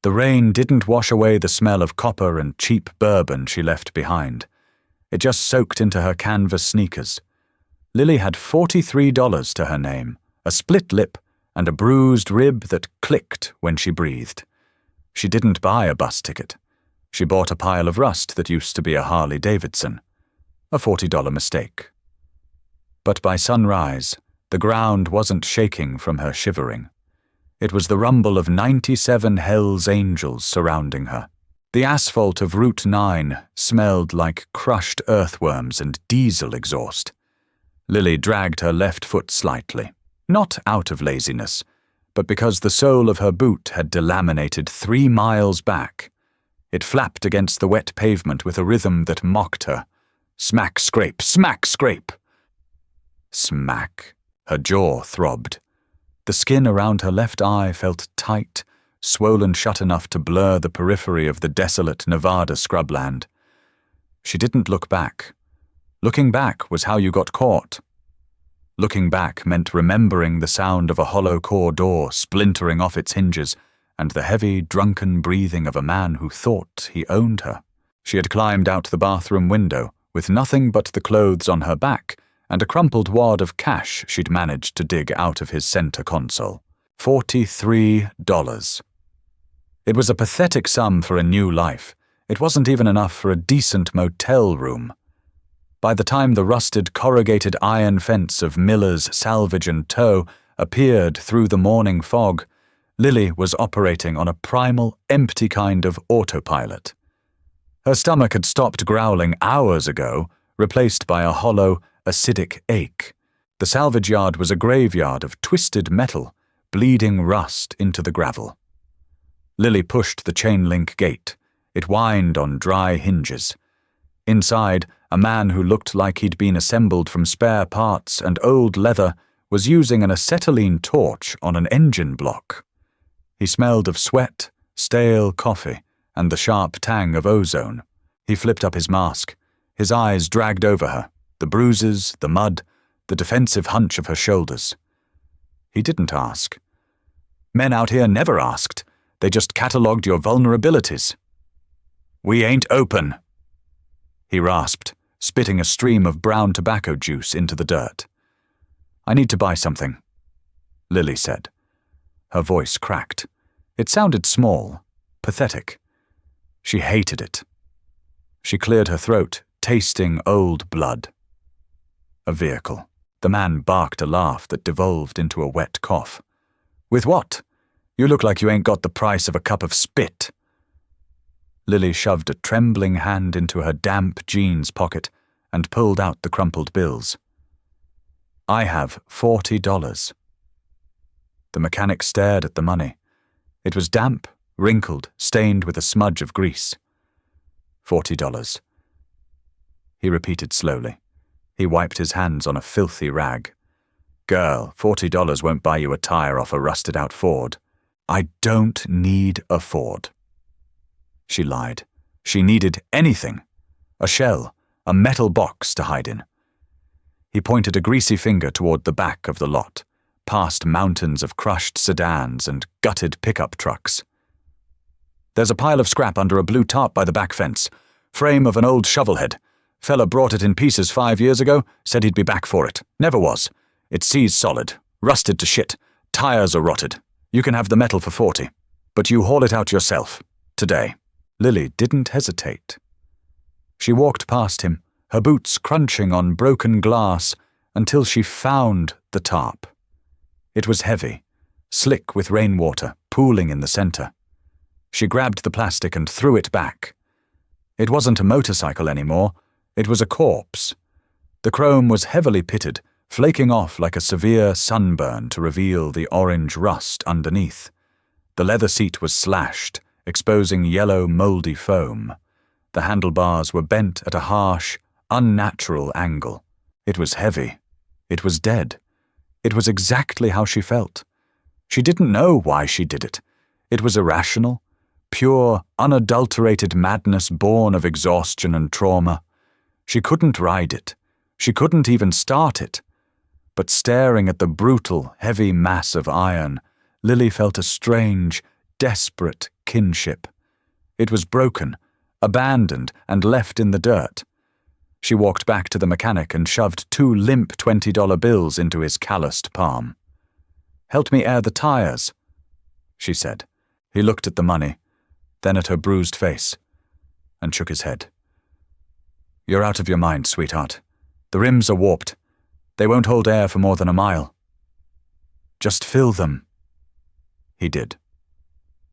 The rain didn't wash away the smell of copper and cheap bourbon she left behind. It just soaked into her canvas sneakers. Lily had $43 to her name, a split lip, and a bruised rib that clicked when she breathed. She didn't buy a bus ticket. She bought a pile of rust that used to be a Harley-Davidson. A $40 mistake. But by sunrise, the ground wasn't shaking from her shivering. It was the rumble of 97 Hell's Angels surrounding her. The asphalt of Route 9 smelled like crushed earthworms and diesel exhaust. Lily dragged her left foot slightly, not out of laziness, but because the sole of her boot had delaminated 3 miles back. It flapped against the wet pavement with a rhythm that mocked her. Smack, scrape, smack, scrape. Smack. Her jaw throbbed. The skin around her left eye felt tight, swollen shut enough to blur the periphery of the desolate Nevada scrubland. She didn't look back. Looking back was how you got caught. Looking back meant remembering the sound of a hollow core door splintering off its hinges and the heavy, drunken breathing of a man who thought he owned her. She had climbed out the bathroom window with nothing but the clothes on her back and a crumpled wad of cash she'd managed to dig out of his center console. $43. It was a pathetic sum for a new life. It wasn't even enough for a decent motel room. By the time the rusted corrugated iron fence of Miller's Salvage and Tow appeared through the morning fog, Lily was operating on a primal, empty kind of autopilot. Her stomach had stopped growling hours ago, replaced by a hollow, acidic ache. The salvage yard was a graveyard of twisted metal, bleeding rust into the gravel. Lily pushed the chain-link gate. It whined on dry hinges. Inside, a man who looked like he'd been assembled from spare parts and old leather was using an acetylene torch on an engine block. He smelled of sweat, stale coffee, and the sharp tang of ozone. He flipped up his mask. His eyes dragged over her, the bruises, the mud, the defensive hunch of her shoulders. He didn't ask. Men out here never asked. They just catalogued your vulnerabilities. "We ain't open," he rasped, spitting a stream of brown tobacco juice into the dirt. "I need to buy something," Lily said. Her voice cracked. It sounded small, pathetic. She hated it. She cleared her throat, tasting old blood. A vehicle. The man barked a laugh that devolved into a wet cough. "With what? You look like you ain't got the price of a cup of spit." Lily shoved a trembling hand into her damp jeans pocket and pulled out the crumpled bills. "I have $40. The mechanic stared at the money. It was damp, wrinkled, stained with a smudge of grease. $40. He repeated slowly. He wiped his hands on a filthy rag. "Girl, $40 won't buy you a tire off a rusted-out Ford." "I don't need a Ford." She lied. She needed anything. A shell, a metal box to hide in. He pointed a greasy finger toward the back of the lot, past mountains of crushed sedans and gutted pickup trucks. "There's a pile of scrap under a blue tarp by the back fence. Frame of an old shovelhead. Fella brought it in pieces 5 years ago, said he'd be back for it. Never was. It's seized solid, rusted to shit. Tires are rotted. You can have the metal for 40, but you haul it out yourself. Today." Lily didn't hesitate. She walked past him, her boots crunching on broken glass, until she found the tarp. It was heavy, slick with rainwater, pooling in the center. She grabbed the plastic and threw it back. It wasn't a motorcycle anymore. It was a corpse. The chrome was heavily pitted, flaking off like a severe sunburn to reveal the orange rust underneath. The leather seat was slashed, exposing yellow, moldy foam. The handlebars were bent at a harsh, unnatural angle. It was heavy. It was dead. It was exactly how she felt. She didn't know why she did it. It was irrational, pure, unadulterated madness born of exhaustion and trauma. She couldn't ride it. She couldn't even start it. But staring at the brutal, heavy mass of iron, Lily felt a strange, desperate, kinship. It was broken, abandoned, and left in the dirt. She walked back to the mechanic and shoved 2 limp $20 bills into his calloused palm. "Help me air the tires," she said. He looked at the money, then at her bruised face, and shook his head. "You're out of your mind, sweetheart. The rims are warped. They won't hold air for more than a mile." "Just fill them." He did.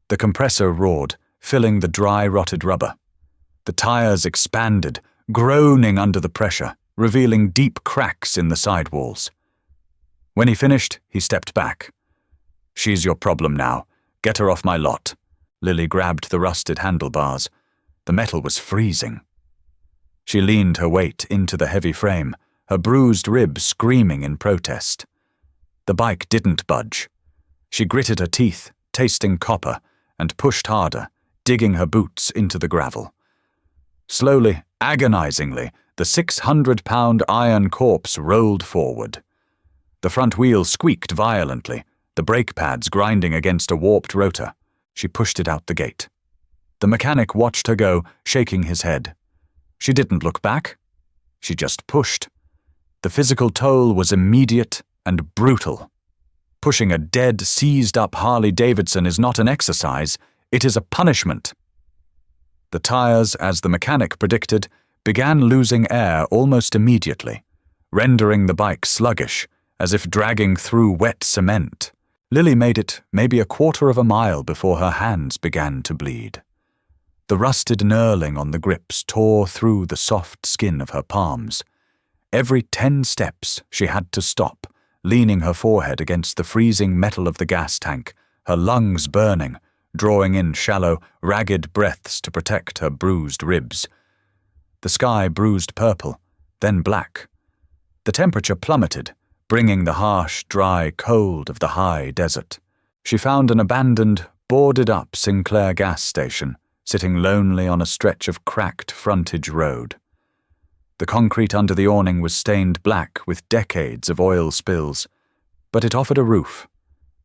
The compressor roared, filling the dry, rotted rubber. The tires expanded, groaning under the pressure, revealing deep cracks in the sidewalls. When he finished, he stepped back. "She's your problem now. Get her off my lot." Lily grabbed the rusted handlebars. The metal was freezing. She leaned her weight into the heavy frame, her bruised ribs screaming in protest. The bike didn't budge. She gritted her teeth, tasting copper, and pushed harder, digging her boots into the gravel. Slowly, agonizingly, the 600-pound iron corpse rolled forward. The front wheel squeaked violently, the brake pads grinding against a warped rotor. She pushed it out the gate. The mechanic watched her go, shaking his head. She didn't look back. She just pushed. The physical toll was immediate and brutal. Pushing a dead, seized-up Harley-Davidson is not an exercise, it is a punishment. The tires, as the mechanic predicted, began losing air almost immediately, rendering the bike sluggish, as if dragging through wet cement. Lily made it maybe a quarter of a mile before her hands began to bleed. The rusted knurling on the grips tore through the soft skin of her palms. Every 10 steps she had to stop, leaning her forehead against the freezing metal of the gas tank, her lungs burning, drawing in shallow, ragged breaths to protect her bruised ribs. The sky bruised purple, then black. The temperature plummeted, bringing the harsh, dry cold of the high desert. She found an abandoned, boarded-up Sinclair gas station, sitting lonely on a stretch of cracked frontage road. The concrete under the awning was stained black with decades of oil spills, but it offered a roof.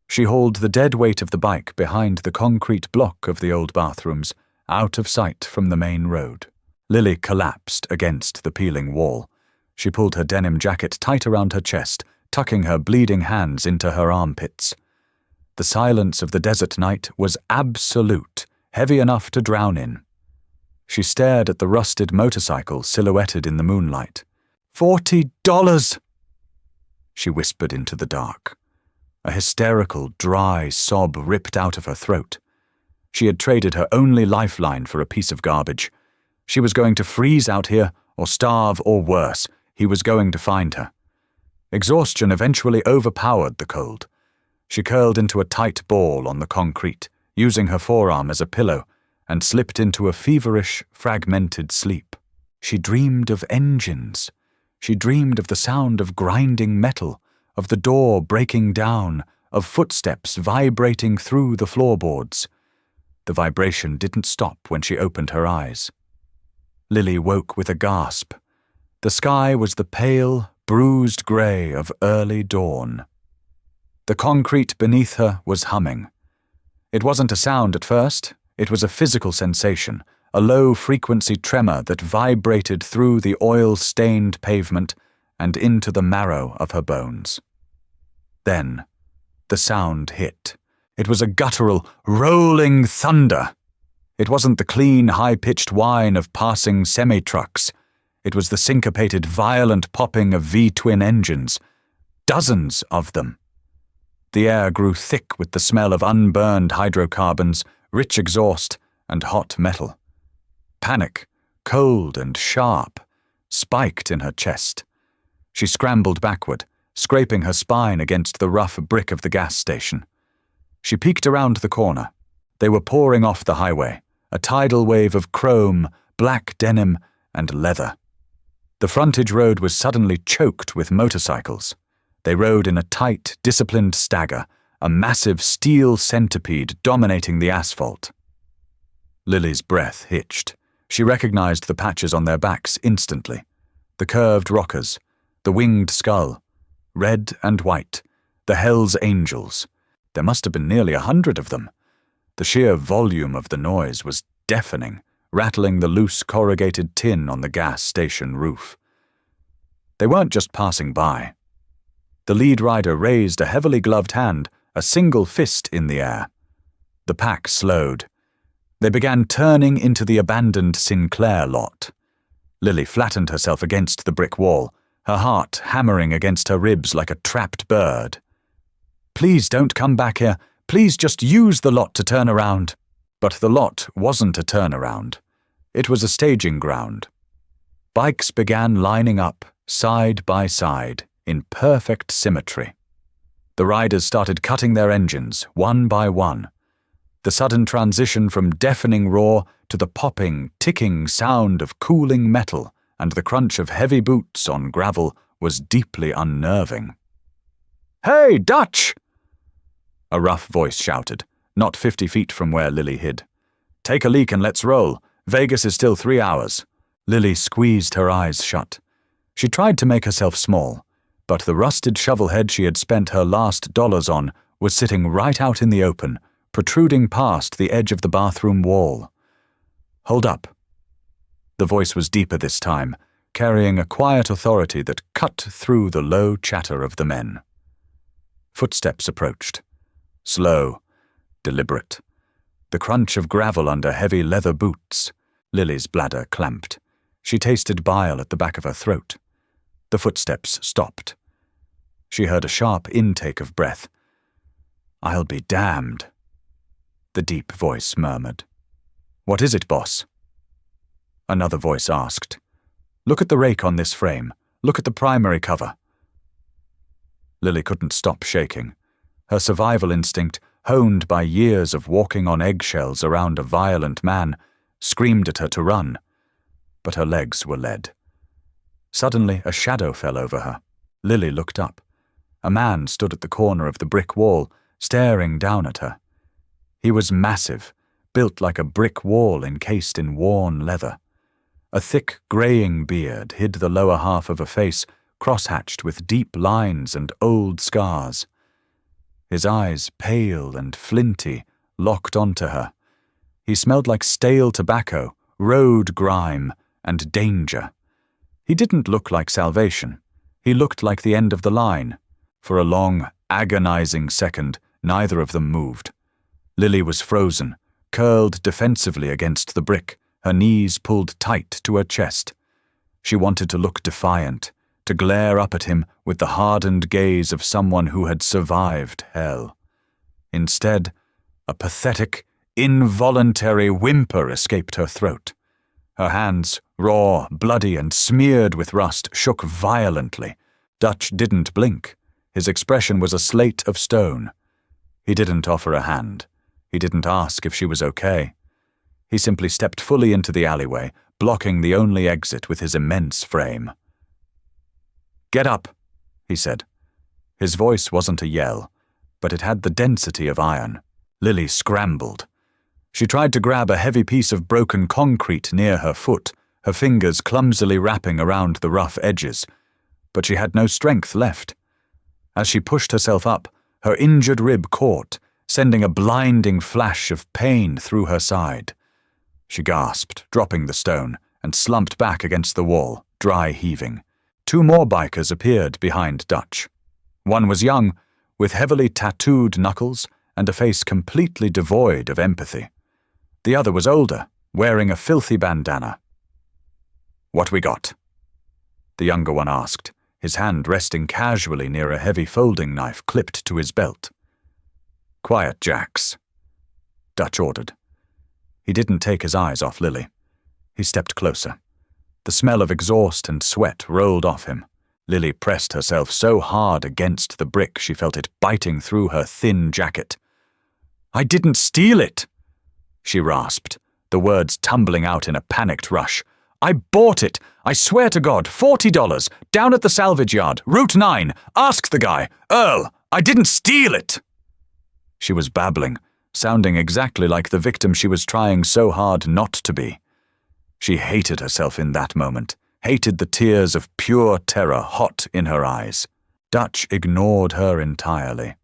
She hauled the dead weight of the bike behind the concrete block of the old bathrooms, out of sight from the main road. Lily collapsed against the peeling wall. She pulled her denim jacket tight around her chest, tucking her bleeding hands into her armpits. The silence of the desert night was absolute, heavy enough to drown in. She stared at the rusted motorcycle silhouetted in the moonlight. $40! She whispered into the dark. A hysterical, dry sob ripped out of her throat. She had traded her only lifeline for a piece of garbage. She was going to freeze out here, or starve, or worse. He was going to find her. Exhaustion eventually overpowered the cold. She curled into a tight ball on the concrete, using her forearm as a pillow, and slipped into a feverish, fragmented sleep. She dreamed of engines. She dreamed of the sound of grinding metal, of the door breaking down, of footsteps vibrating through the floorboards. The vibration didn't stop when she opened her eyes. Lily woke with a gasp. The sky was the pale, bruised grey of early dawn. The concrete beneath her was humming. It wasn't a sound at first, it was a physical sensation, a low-frequency tremor that vibrated through the oil-stained pavement and into the marrow of her bones. Then, the sound hit. It was a guttural, rolling thunder. It wasn't the clean, high-pitched whine of passing semi-trucks. It was the syncopated, violent popping of V-twin engines. Dozens of them. The air grew thick with the smell of unburned hydrocarbons, rich exhaust, and hot metal. Panic, cold and sharp, spiked in her chest. She scrambled backward, scraping her spine against the rough brick of the gas station. She peeked around the corner. They were pouring off the highway, a tidal wave of chrome, black denim, and leather. The frontage road was suddenly choked with motorcycles. They rode in a tight, disciplined stagger, a massive steel centipede dominating the asphalt. Lily's breath hitched. She recognized the patches on their backs instantly. The curved rockers, the winged skull, red and white, the Hell's Angels. There must have been nearly 100 of them. The sheer volume of the noise was deafening, rattling the loose corrugated tin on the gas station roof. They weren't just passing by. The lead rider raised a heavily gloved hand, a single fist in the air. The pack slowed. They began turning into the abandoned Sinclair lot. Lily flattened herself against the brick wall, her heart hammering against her ribs like a trapped bird. "Please don't come back here. Please just use the lot to turn around." But the lot wasn't a turnaround. It was a staging ground. Bikes began lining up, side by side, in perfect symmetry. The riders started cutting their engines, one by one. The sudden transition from deafening roar to the popping, ticking sound of cooling metal and the crunch of heavy boots on gravel was deeply unnerving. "Hey, Dutch!" A rough voice shouted, not 50 feet from where Lily hid. "Take a leak and let's roll. Vegas is still 3 hours." Lily squeezed her eyes shut. She tried to make herself small, but the rusted shovelhead she had spent her last dollars on was sitting right out in the open, protruding past the edge of the bathroom wall. "Hold up." The voice was deeper this time, carrying a quiet authority that cut through the low chatter of the men. Footsteps approached. Slow, deliberate. The crunch of gravel under heavy leather boots. Lily's bladder clamped. She tasted bile at the back of her throat. The footsteps stopped. She heard a sharp intake of breath. "I'll be damned." The deep voice murmured. "What is it, boss?" Another voice asked. "Look at the rake on this frame. Look at the primary cover." Lily couldn't stop shaking. Her survival instinct, honed by years of walking on eggshells around a violent man, screamed at her to run. But her legs were lead. Suddenly, a shadow fell over her. Lily looked up. A man stood at the corner of the brick wall, staring down at her. He was massive, built like a brick wall encased in worn leather. A thick, graying beard hid the lower half of a face cross-hatched with deep lines and old scars. His eyes, pale and flinty, locked onto her. He smelled like stale tobacco, road grime, and danger. He didn't look like salvation. He looked like the end of the line. For a long, agonizing second, neither of them moved. Lily was frozen, curled defensively against the brick, her knees pulled tight to her chest. She wanted to look defiant, to glare up at him with the hardened gaze of someone who had survived hell. Instead, a pathetic, involuntary whimper escaped her throat. Her hands, raw, bloody, and smeared with rust, shook violently. Dutch didn't blink. His expression was a slate of stone. He didn't offer a hand. He didn't ask if she was okay. He simply stepped fully into the alleyway, blocking the only exit with his immense frame. "Get up," he said. His voice wasn't a yell, but it had the density of iron. Lily scrambled. She tried to grab a heavy piece of broken concrete near her foot, her fingers clumsily wrapping around the rough edges, but she had no strength left. As she pushed herself up, her injured rib caught, sending a blinding flash of pain through her side. She gasped, dropping the stone, and slumped back against the wall, dry heaving. 2 more bikers appeared behind Dutch. One was young, with heavily tattooed knuckles and a face completely devoid of empathy. The other was older, wearing a filthy bandana. "What we got?" The younger one asked, his hand resting casually near a heavy folding knife clipped to his belt. "Quiet, Jax," Dutch ordered. He didn't take his eyes off Lily. He stepped closer. The smell of exhaust and sweat rolled off him. Lily pressed herself so hard against the brick she felt it biting through her thin jacket. "I didn't steal it," she rasped, the words tumbling out in a panicked rush. "I bought it. I swear to God, $40, down at the salvage yard, Route 9. Ask the guy, Earl. I didn't steal it." She was babbling, sounding exactly like the victim she was trying so hard not to be. She hated herself in that moment, hated the tears of pure terror hot in her eyes. Dutch ignored her entirely.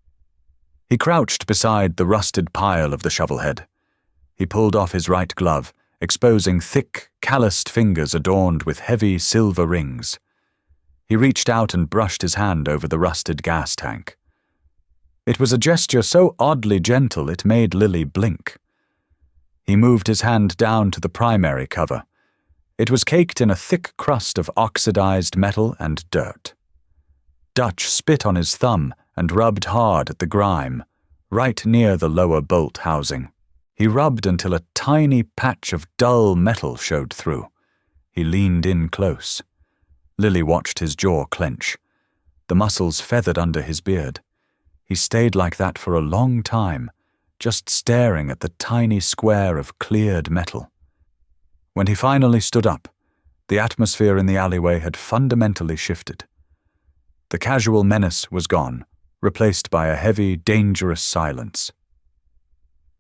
He crouched beside the rusted pile of the shovelhead. He pulled off his right glove, exposing thick, calloused fingers adorned with heavy silver rings. He reached out and brushed his hand over the rusted gas tank. It was a gesture so oddly gentle it made Lily blink. He moved his hand down to the primary cover. It was caked in a thick crust of oxidized metal and dirt. Dutch spit on his thumb and rubbed hard at the grime, right near the lower bolt housing. He rubbed until a tiny patch of dull metal showed through. He leaned in close. Lily watched his jaw clench. The muscles feathered under his beard. He stayed like that for a long time, just staring at the tiny square of cleared metal. When he finally stood up, the atmosphere in the alleyway had fundamentally shifted. The casual menace was gone, replaced by a heavy, dangerous silence.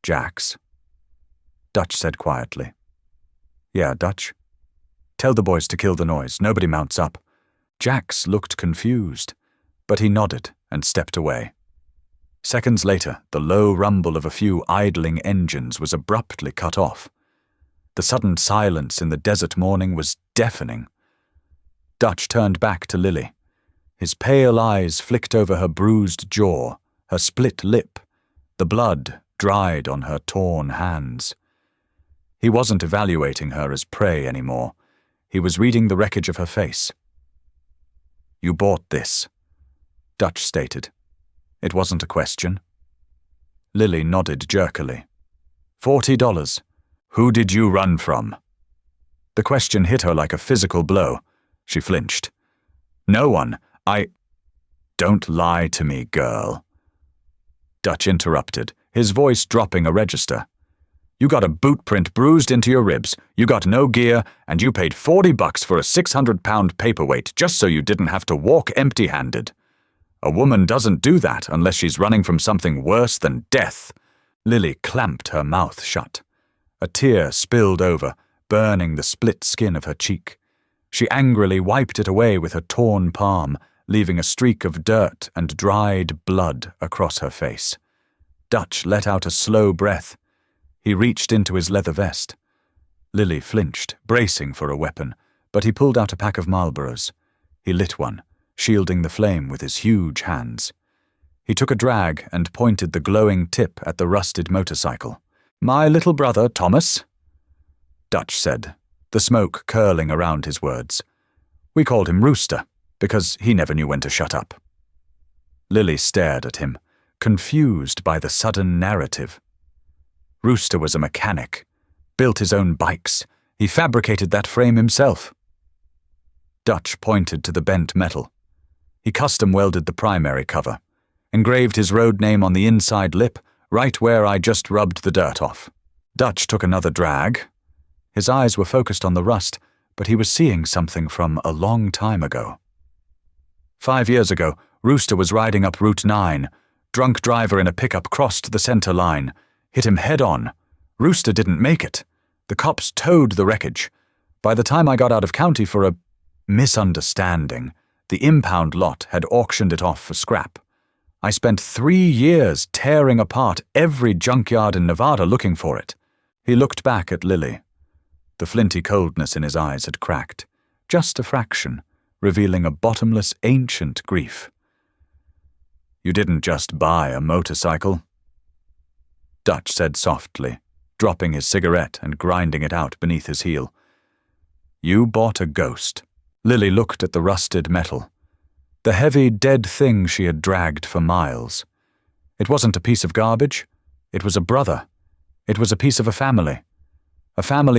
"Jax," Dutch said quietly. "Yeah, Dutch? Tell the boys to kill the noise. Nobody mounts up." Jax looked confused, but he nodded and stepped away. Seconds later, the low rumble of a few idling engines was abruptly cut off. The sudden silence in the desert morning was deafening. Dutch turned back to Lily. His pale eyes flicked over her bruised jaw, her split lip. The blood dried on her torn hands. He wasn't evaluating her as prey anymore. He was reading the wreckage of her face. "You bought this," Dutch stated. It wasn't a question. Lily nodded jerkily. $40. Who did you run from?" The question hit her like a physical blow. She flinched. "No one. Don't lie to me, girl." Dutch interrupted, his voice dropping a register. "You got a boot print bruised into your ribs, you got no gear, and you paid $40 for a 600-pound paperweight just so you didn't have to walk empty-handed. A woman doesn't do that unless she's running from something worse than death." Lily clamped her mouth shut. A tear spilled over, burning the split skin of her cheek. She angrily wiped it away with her torn palm, leaving a streak of dirt and dried blood across her face. Dutch let out a slow breath. He reached into his leather vest. Lily flinched, bracing for a weapon, but he pulled out a pack of Marlboros. He lit one, shielding the flame with his huge hands. He took a drag and pointed the glowing tip at the rusted motorcycle. "My little brother, Thomas," Dutch said, the smoke curling around his words. "We called him Rooster, because he never knew when to shut up." Lily stared at him, confused by the sudden narrative. Rooster was a mechanic, built his own bikes. He fabricated that frame himself. Dutch pointed to the bent metal. He custom-welded the primary cover, engraved his road name on the inside lip, right where I just rubbed the dirt off. Dutch took another drag. His eyes were focused on the rust, but he was seeing something from a long time ago. 5 years ago, Rooster was riding up Route 9. Drunk driver in a pickup crossed the center line, hit him head-on. Rooster didn't make it. The cops towed the wreckage. By the time I got out of county for a misunderstanding, the impound lot had auctioned it off for scrap. I spent 3 years tearing apart every junkyard in Nevada looking for it. He looked back at Lily. The flinty coldness in his eyes had cracked, just a fraction, revealing a bottomless, ancient grief. "You didn't just buy a motorcycle," Dutch said softly, dropping his cigarette and grinding it out beneath his heel. "You bought a ghost." Lily looked at the rusted metal, the heavy, dead thing she had dragged for miles. It wasn't a piece of garbage. It was a brother. It was a piece of a family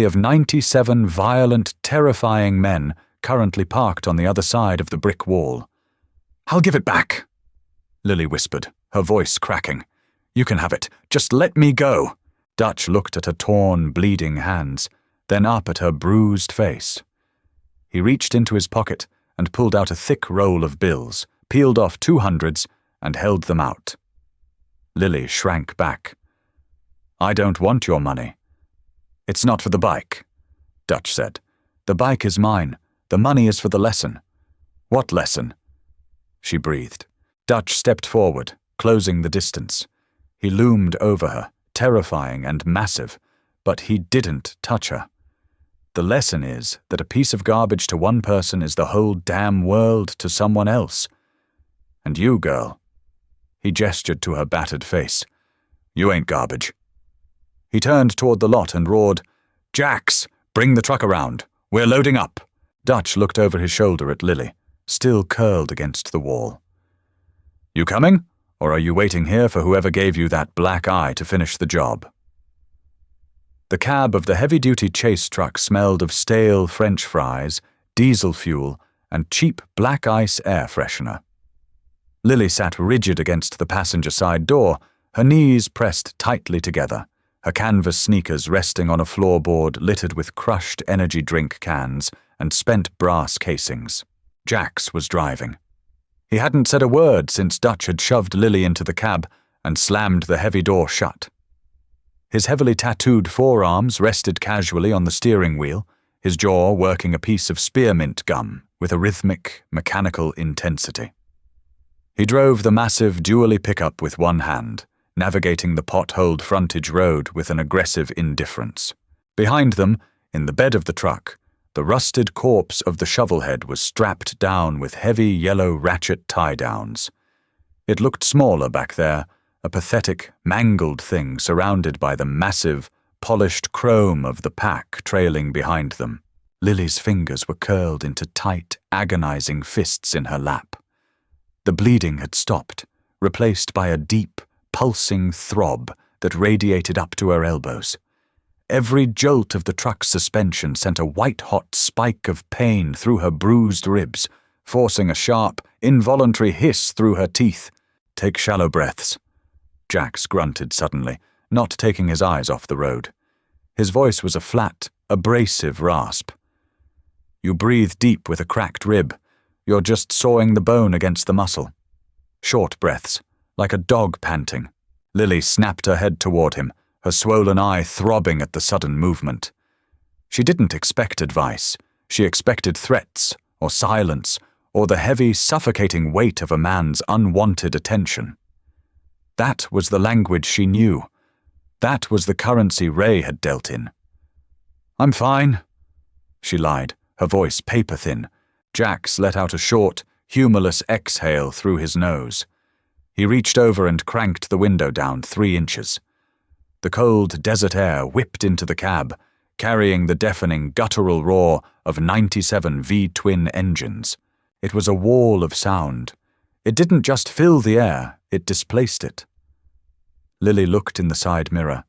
of 97 violent, terrifying men currently parked on the other side of the brick wall. "I'll give it back," Lily whispered, her voice cracking. "You can have it. Just let me go." Dutch looked at her torn, bleeding hands, then up at her bruised face. He reached into his pocket and pulled out a thick roll of bills, peeled off 200s, and held them out. Lily shrank back. "I don't want your money." "It's not for the bike," Dutch said. "The bike is mine. The money is for the lesson." "What lesson?" She breathed. Dutch stepped forward, closing the distance. He loomed over her, terrifying and massive, but he didn't touch her. The lesson is that a piece of garbage to one person is the whole damn world to someone else. And you, girl. He gestured to her battered face. You ain't garbage. He turned toward the lot and roared, Jax, bring the truck around. We're loading up. Dutch looked over his shoulder at Lily, still curled against the wall. You coming? Or are you waiting here for whoever gave you that black eye to finish the job? The cab of the heavy-duty chase truck smelled of stale French fries, diesel fuel, and cheap black ice air freshener. Lily sat rigid against the passenger side door, her knees pressed tightly together, her canvas sneakers resting on a floorboard littered with crushed energy drink cans and spent brass casings. Jax was driving. He hadn't said a word since Dutch had shoved Lily into the cab and slammed the heavy door shut. His heavily tattooed forearms rested casually on the steering wheel, his jaw working a piece of spearmint gum with a rhythmic, mechanical intensity. He drove the massive dually pickup with one hand, navigating the potholed frontage road with an aggressive indifference. Behind them, in the bed of the truck, the rusted corpse of the shovelhead was strapped down with heavy yellow ratchet tie-downs. It looked smaller back there, a pathetic, mangled thing surrounded by the massive, polished chrome of the pack trailing behind them. Lily's fingers were curled into tight, agonizing fists in her lap. The bleeding had stopped, replaced by a deep, pulsing throb that radiated up to her elbows. Every jolt of the truck's suspension sent a white-hot spike of pain through her bruised ribs, forcing a sharp, involuntary hiss through her teeth. Take shallow breaths. Jax grunted suddenly, not taking his eyes off the road. His voice was a flat, abrasive rasp. You breathe deep with a cracked rib. You're just sawing the bone against the muscle. Short breaths, like a dog panting. Lily snapped her head toward him, her swollen eye throbbing at the sudden movement. She didn't expect advice. She expected threats, or silence, or the heavy, suffocating weight of a man's unwanted attention. That was the language she knew. That was the currency Ray had dealt in. I'm fine, she lied, her voice paper-thin. Jax let out a short, humorless exhale through his nose. He reached over and cranked the window down 3 inches. The cold desert air whipped into the cab, carrying the deafening guttural roar of 97 V-twin engines. It was a wall of sound. It didn't just fill the air, it displaced it. Lily looked in the side mirror.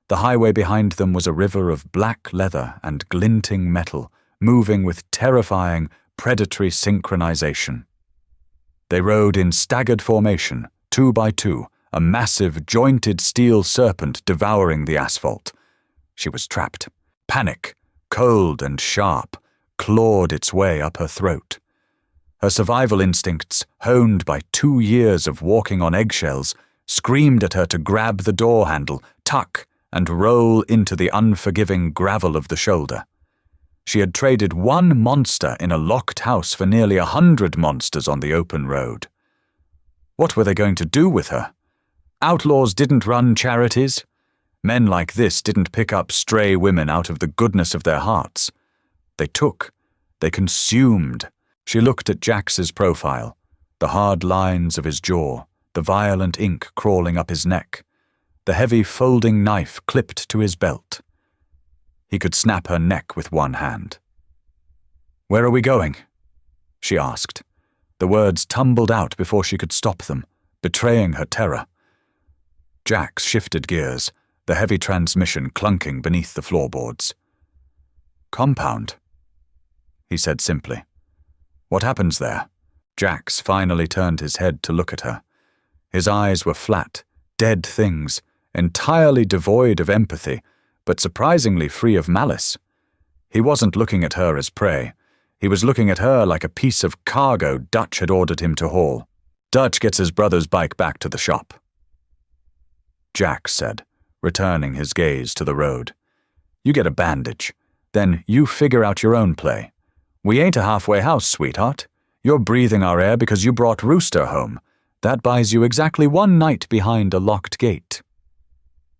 The highway behind them was a river of black leather and glinting metal, moving with terrifying, predatory synchronization. They rode in staggered formation, 2 by 2, a massive, jointed steel serpent devouring the asphalt. She was trapped. Panic, cold and sharp, clawed its way up her throat. Her survival instincts, honed by 2 years of walking on eggshells, screamed at her to grab the door handle, tuck, and roll into the unforgiving gravel of the shoulder. She had traded 1 monster in a locked house for nearly 100 monsters on the open road. What were they going to do with her? Outlaws didn't run charities. Men like this didn't pick up stray women out of the goodness of their hearts. They took. They consumed. She looked at Jax's profile, the hard lines of his jaw, the violent ink crawling up his neck, the heavy folding knife clipped to his belt. He could snap her neck with one hand. "Where are we going?" she asked. The words tumbled out before she could stop them, betraying her terror. Jax shifted gears, the heavy transmission clunking beneath the floorboards. "Compound," he said simply. "What happens there?" Jax finally turned his head to look at her. His eyes were flat, dead things, entirely devoid of empathy, but surprisingly free of malice. He wasn't looking at her as prey. He was looking at her like a piece of cargo Dutch had ordered him to haul. "Dutch gets his brother's bike back to the shop," Jax said, returning his gaze to the road. "You get a bandage. Then you figure out your own play. We ain't a halfway house, sweetheart. You're breathing our air because you brought Rooster home. That buys you exactly 1 night behind a locked gate.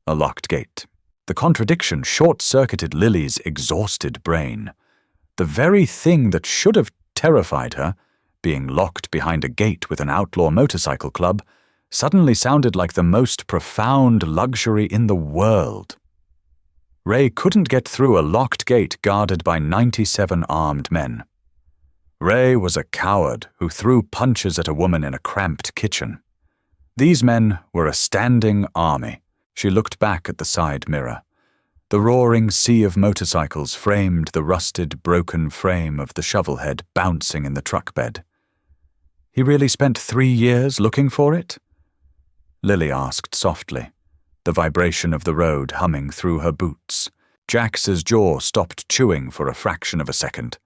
A locked gate. The contradiction short-circuited Lily's exhausted brain. The very thing that should have terrified her, being locked behind a gate with an outlaw motorcycle club, suddenly sounded like the most profound luxury in the world. Ray couldn't get through a locked gate guarded by 97 armed men. Ray was a coward who threw punches at a woman in a cramped kitchen. These men were a standing army. She looked back at the side mirror. The roaring sea of motorcycles framed the rusted, broken frame of the shovelhead bouncing in the truck bed. He really spent 3 years looking for it? Lily asked softly, the vibration of the road humming through her boots. Jax's jaw stopped chewing for a fraction of a second.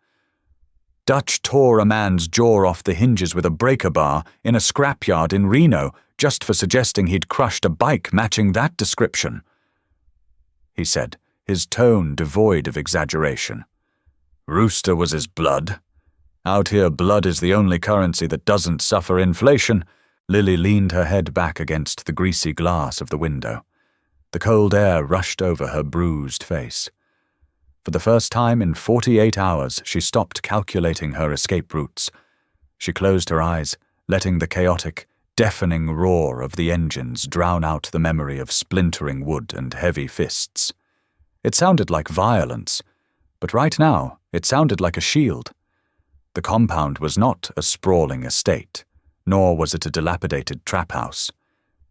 Dutch tore a man's jaw off the hinges with a breaker bar in a scrapyard in Reno just for suggesting he'd crushed a bike matching that description, he said, his tone devoid of exaggeration. Rooster was his blood. Out here, blood is the only currency that doesn't suffer inflation. Lily leaned her head back against the greasy glass of the window. The cold air rushed over her bruised face. For the first time in 48 hours, she stopped calculating her escape routes. She closed her eyes, letting the chaotic, deafening roar of the engines drown out the memory of splintering wood and heavy fists. It sounded like violence, but right now it sounded like a shield. The compound was not a sprawling estate, nor was it a dilapidated trap house.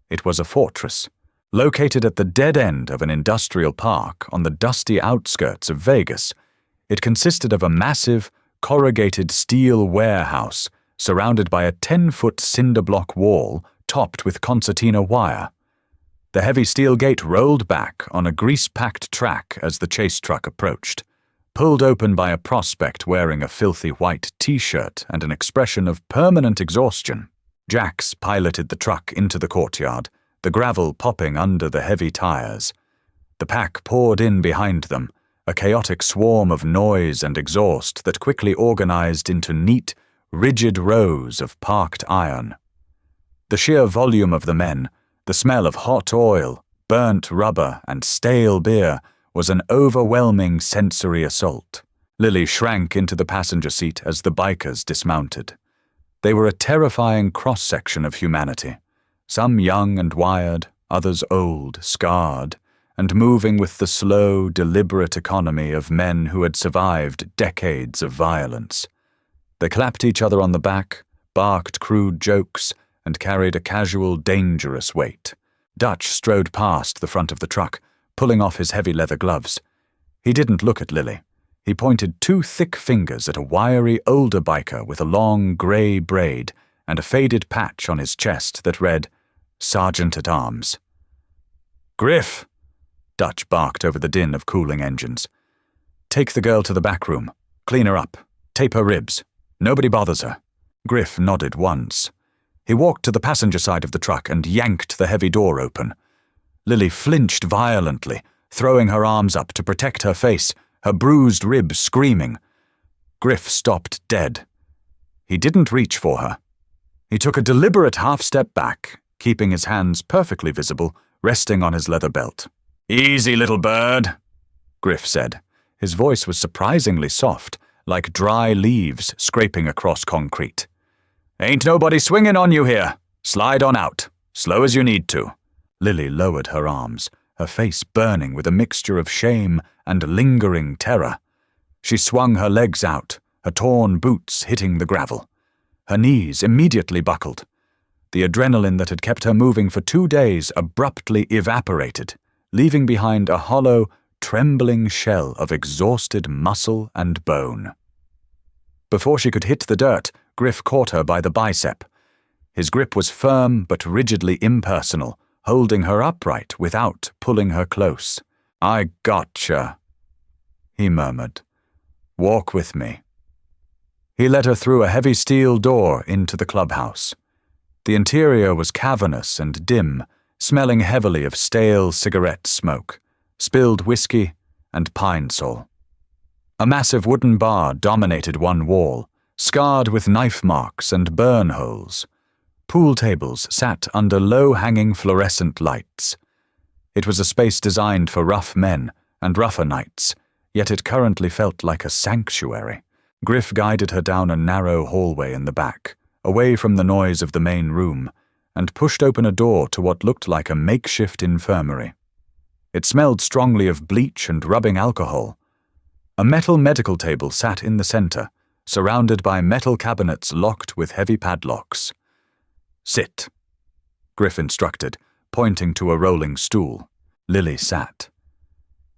It was a fortress, located at the dead end of an industrial park on the dusty outskirts of Vegas. It consisted of a massive, corrugated steel warehouse surrounded by a 10-foot cinder block wall topped with concertina wire. The heavy steel gate rolled back on a grease-packed track as the chase truck approached, pulled open by a prospect wearing a filthy white t-shirt and an expression of permanent exhaustion. Jax piloted the truck into the courtyard, the gravel popping under the heavy tires. The pack poured in behind them, a chaotic swarm of noise and exhaust that quickly organized into neat, rigid rows of parked iron. The sheer volume of the men, the smell of hot oil, burnt rubber, and stale beer was an overwhelming sensory assault. Lily shrank into the passenger seat as the bikers dismounted. They were a terrifying cross-section of humanity, some young and wired, others old, scarred, and moving with the slow, deliberate economy of men who had survived decades of violence. They clapped each other on the back, barked crude jokes, and carried a casual, dangerous weight. Dutch strode past the front of the truck, pulling off his heavy leather gloves. He didn't look at Lily. He pointed 2 thick fingers at a wiry, older biker with a long, grey braid and a faded patch on his chest that read, Sergeant-at-Arms. "Griff!" Dutch barked over the din of cooling engines. "Take the girl to the back room. Clean her up. Tape her ribs. Nobody bothers her." Griff nodded once. He walked to the passenger side of the truck and yanked the heavy door open. Lily flinched violently, throwing her arms up to protect her face, her bruised ribs screaming. Griff stopped dead. He didn't reach for her. He took a deliberate half-step back, keeping his hands perfectly visible, resting on his leather belt. "Easy, little bird," Griff said. His voice was surprisingly soft, like dry leaves scraping across concrete. "Ain't nobody swinging on you here. Slide on out, slow as you need to." Lily lowered her arms, her face burning with a mixture of shame and lingering terror. She swung her legs out, her torn boots hitting the gravel. Her knees immediately buckled. The adrenaline that had kept her moving for 2 days abruptly evaporated, leaving behind a hollow, trembling shell of exhausted muscle and bone. Before she could hit the dirt, Griff caught her by the bicep. His grip was firm but rigidly impersonal, holding her upright without pulling her close. "I gotcha," he murmured. "Walk with me." He led her through a heavy steel door into the clubhouse. The interior was cavernous and dim, smelling heavily of stale cigarette smoke, spilled whiskey, and pine sol. A massive wooden bar dominated one wall, scarred with knife marks and burn holes. pool tables sat under low-hanging fluorescent lights. It was a space designed for rough men and rougher nights, yet it currently felt like a sanctuary. Griff guided her down a narrow hallway in the back, away from the noise of the main room, and pushed open a door to what looked like a makeshift infirmary. It smelled strongly of bleach and rubbing alcohol. A metal medical table sat in the center, surrounded by metal cabinets locked with heavy padlocks. "Sit," Griff instructed, pointing to a rolling stool. Lily sat.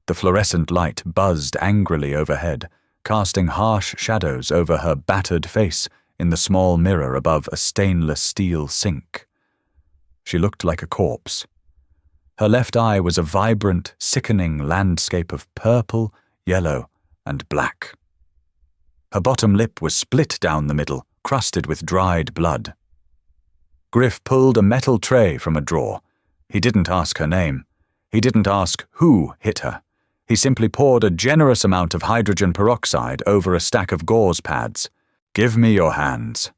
The fluorescent light buzzed angrily overhead, casting harsh shadows over her battered face in the small mirror above a stainless steel sink. She looked like a corpse. Her left eye was a vibrant, sickening landscape of purple, yellow, and black. Her bottom lip was split down the middle, crusted with dried blood. Griff pulled a metal tray from a drawer. He didn't ask her name. He didn't ask who hit her. He simply poured a generous amount of hydrogen peroxide over a stack of gauze pads. "Give me your hands,"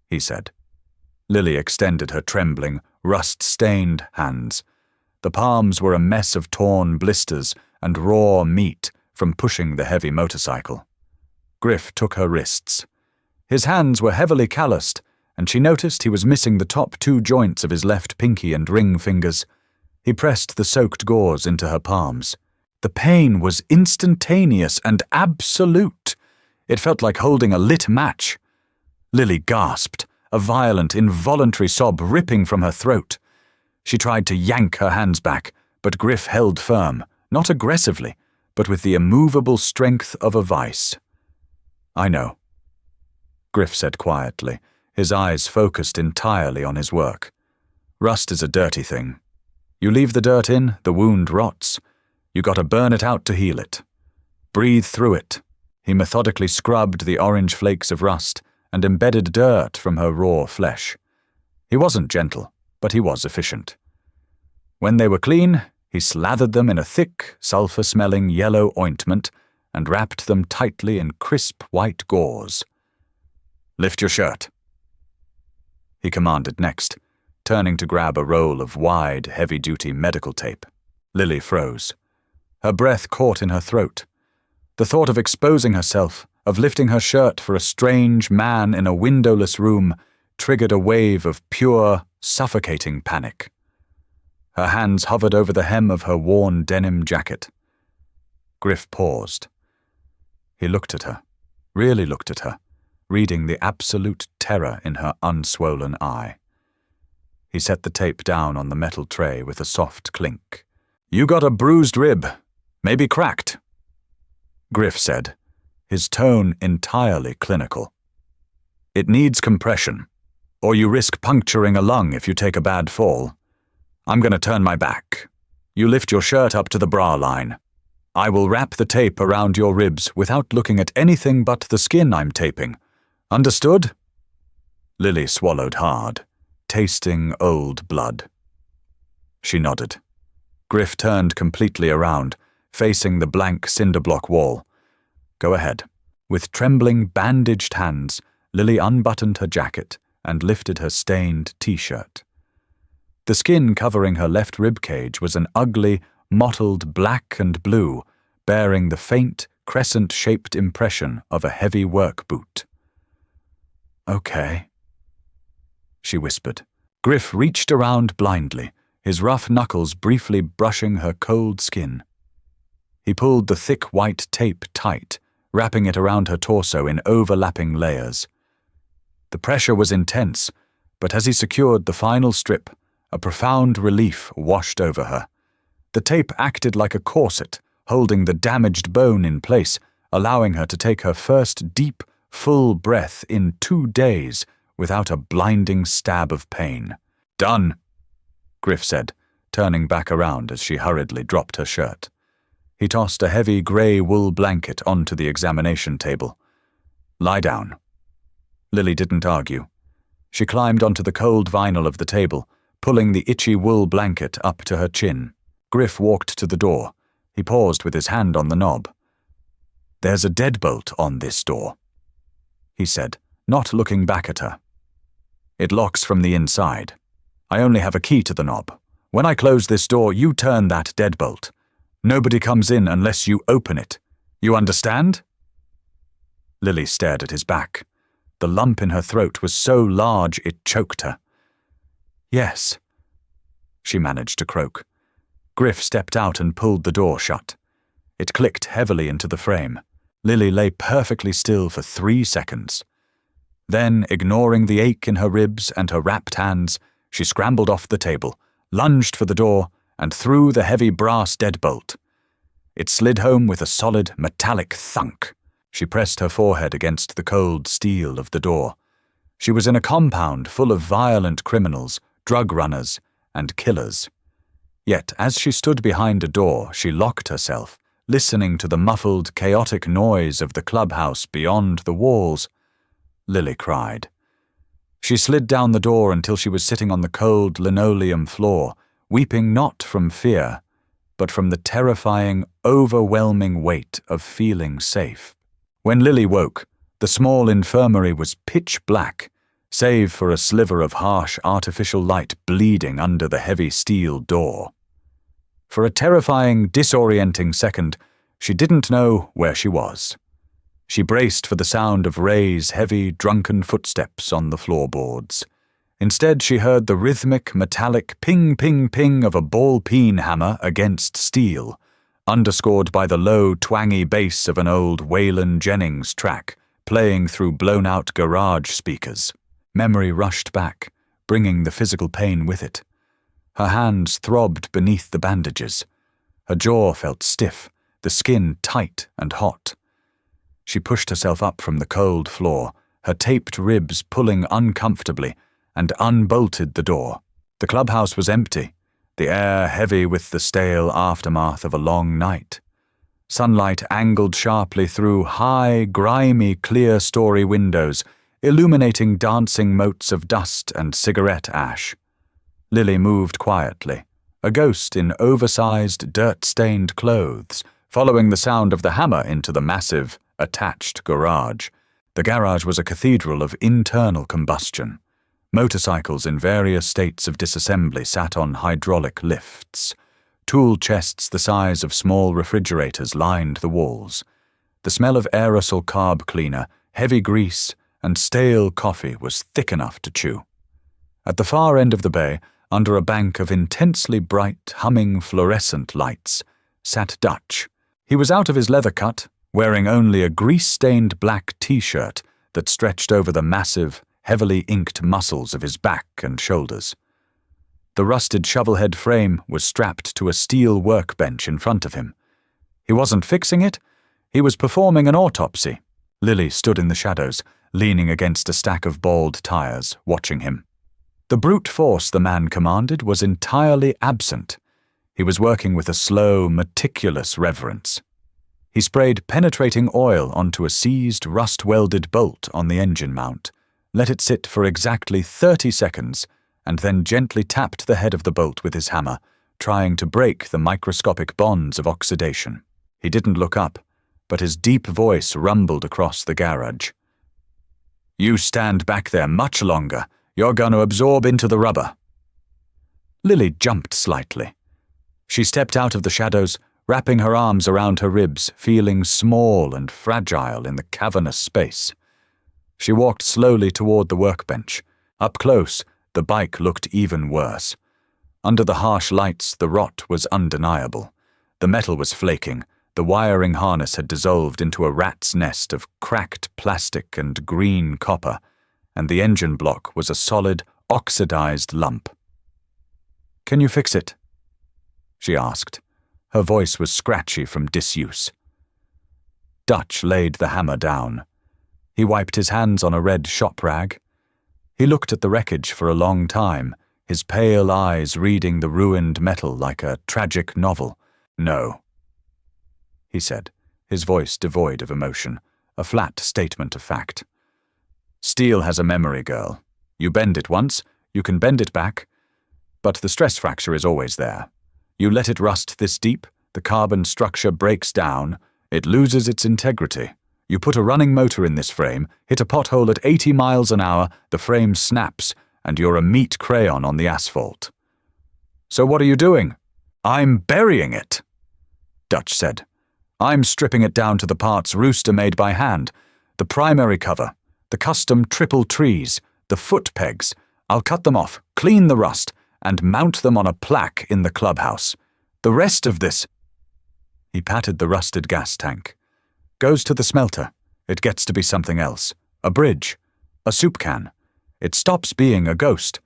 he said. Lily extended her trembling, rust-stained hands. The palms were a mess of torn blisters and raw meat from pushing the heavy motorcycle. Griff took her wrists. His hands were heavily calloused, and she noticed he was missing the top 2 joints of his left pinky and ring fingers. He pressed the soaked gauze into her palms. The pain was instantaneous and absolute. It felt like holding a lit match. Lily gasped, a violent, involuntary sob ripping from her throat. She tried to yank her hands back, but Griff held firm, not aggressively, but with the immovable strength of a vice. "I know," Griff said quietly, his eyes focused entirely on his work. "Rust is a dirty thing. You leave the dirt in, the wound rots. You gotta burn it out to heal it. Breathe through it." He methodically scrubbed the orange flakes of rust and embedded dirt from her raw flesh. He wasn't gentle, but he was efficient. When they were clean, he slathered them in a thick, sulfur-smelling yellow ointment and wrapped them tightly in crisp white gauze. "Lift your shirt," he commanded next, turning to grab a roll of wide, heavy-duty medical tape. Lily froze. Her breath caught in her throat. The thought of exposing herself, of lifting her shirt for a strange man in a windowless room, triggered a wave of pure, suffocating panic. Her hands hovered over the hem of her worn denim jacket. Griff paused. He looked at her, really looked at her, reading the absolute terror in her unswollen eye. He set the tape down on the metal tray with a soft clink. "You got a bruised rib, maybe cracked," Griff said, his tone entirely clinical. "It needs compression, or you risk puncturing a lung if you take a bad fall. I'm going to turn my back. You lift your shirt up to the bra line. I will wrap the tape around your ribs without looking at anything but the skin I'm taping. Understood?" Lily swallowed hard, tasting old blood. She nodded. Griff turned completely around, facing the blank cinder-block wall. "Go ahead." With trembling, bandaged hands, Lily unbuttoned her jacket and lifted her stained t-shirt. The skin covering her left rib cage was an ugly, mottled black and blue, bearing the faint, crescent-shaped impression of a heavy work boot. "Okay," she whispered. Griff reached around blindly, his rough knuckles briefly brushing her cold skin. He pulled the thick white tape tight, wrapping it around her torso in overlapping layers. The pressure was intense, but as he secured the final strip, a profound relief washed over her. The tape acted like a corset, holding the damaged bone in place, allowing her to take her first deep, full breath in 2 days without a blinding stab of pain. "Done," Griff said, turning back around as she hurriedly dropped her shirt. He tossed a heavy grey wool blanket onto the examination table. "Lie down." Lily didn't argue. She climbed onto the cold vinyl of the table, pulling the itchy wool blanket up to her chin. Griff walked to the door. He paused with his hand on the knob. "There's a deadbolt on this door," he said, not looking back at her. It locks from the inside. I only have a key to the knob. When I close this door, you turn that deadbolt. Nobody comes in unless you open it. You understand?" Lily stared at his back. The lump in her throat was so large it choked her. "Yes," she managed to croak. Griff stepped out and pulled the door shut. It clicked heavily into the frame. Lily lay perfectly still for 3 seconds. Then, ignoring the ache in her ribs and her wrapped hands, she scrambled off the table, lunged for the door, and threw the heavy brass deadbolt. It slid home with a solid, metallic thunk. She pressed her forehead against the cold steel of the door. She was in a compound full of violent criminals, drug runners, and killers. Yet, as she stood behind a door, she locked herself, listening to the muffled, chaotic noise of the clubhouse beyond the walls. Lily cried. She slid down the door until she was sitting on the cold linoleum floor, weeping not from fear, but from the terrifying, overwhelming weight of feeling safe. When Lily woke, the small infirmary was pitch black, save for a sliver of harsh artificial light bleeding under the heavy steel door. For a terrifying, disorienting second, she didn't know where she was. She braced for the sound of Ray's heavy, drunken footsteps on the floorboards. Instead, she heard the rhythmic, metallic ping-ping-ping of a ball-peen hammer against steel, underscored by the low, twangy bass of an old Waylon Jennings track, playing through blown-out garage speakers. Memory rushed back, bringing the physical pain with it. Her hands throbbed beneath the bandages. Her jaw felt stiff, the skin tight and hot. She pushed herself up from the cold floor, her taped ribs pulling uncomfortably, and unbolted the door. The clubhouse was empty, the air heavy with the stale aftermath of a long night. Sunlight angled sharply through high, grimy, clear-story windows, illuminating dancing motes of dust and cigarette ash. Lily moved quietly, a ghost in oversized, dirt-stained clothes, following the sound of the hammer into the massive, attached garage. The garage was a cathedral of internal combustion. Motorcycles in various states of disassembly sat on hydraulic lifts. Tool chests the size of small refrigerators lined the walls. The smell of aerosol carb cleaner, heavy grease, and stale coffee was thick enough to chew. At the far end of the bay, under a bank of intensely bright, humming fluorescent lights, sat Dutch. He was out of his leather cut, wearing only a grease-stained black t-shirt that stretched over the massive, heavily inked muscles of his back and shoulders. The rusted shovelhead frame was strapped to a steel workbench in front of him. He wasn't fixing it, he was performing an autopsy. Lily stood in the shadows, leaning against a stack of bald tires, watching him. The brute force the man commanded was entirely absent. He was working with a slow, meticulous reverence. He sprayed penetrating oil onto a seized, rust-welded bolt on the engine mount, let it sit for exactly 30 seconds, and then gently tapped the head of the bolt with his hammer, trying to break the microscopic bonds of oxidation. He didn't look up, but his deep voice rumbled across the garage. "You stand back there much longer. You're going to absorb into the rubber." Lily jumped slightly. She stepped out of the shadows, wrapping her arms around her ribs, feeling small and fragile in the cavernous space. She walked slowly toward the workbench. Up close, the bike looked even worse. Under the harsh lights, the rot was undeniable. The metal was flaking, the wiring harness had dissolved into a rat's nest of cracked plastic and green copper, and the engine block was a solid, oxidized lump. "Can you fix it?" she asked. Her voice was scratchy from disuse. Dutch laid the hammer down. He wiped his hands on a red shop rag. He looked at the wreckage for a long time, his pale eyes reading the ruined metal like a tragic novel. "No," he said, his voice devoid of emotion, a flat statement of fact. "Steel has a memory, girl. You bend it once, you can bend it back, but the stress fracture is always there. You let it rust this deep, the carbon structure breaks down, it loses its integrity. You put a running motor in this frame, hit a pothole at 80 miles an hour, the frame snaps, and you're a meat crayon on the asphalt. So what are you doing? I'm burying it, Dutch said. I'm stripping it down to the parts Rooster made by hand, the primary cover, the custom triple trees, the foot pegs. I'll cut them off, clean the rust, and mount them on a plaque in the clubhouse. The rest of this— He patted the rusted gas tank. Goes to the smelter. It gets to be something else. A bridge. A soup can. It stops being a ghost.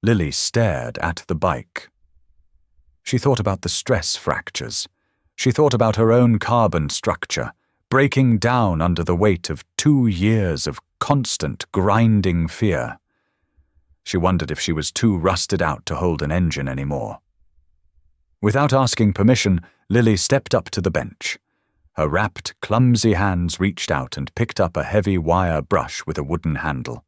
Lily stared at the bike. She thought about the stress fractures. She thought about her own carbon structure, breaking down under the weight of 2 years of constant grinding fear. She wondered if she was too rusted out to hold an engine anymore. Without asking permission, Lily stepped up to the bench. Her wrapped, clumsy hands reached out and picked up a heavy wire brush with a wooden handle.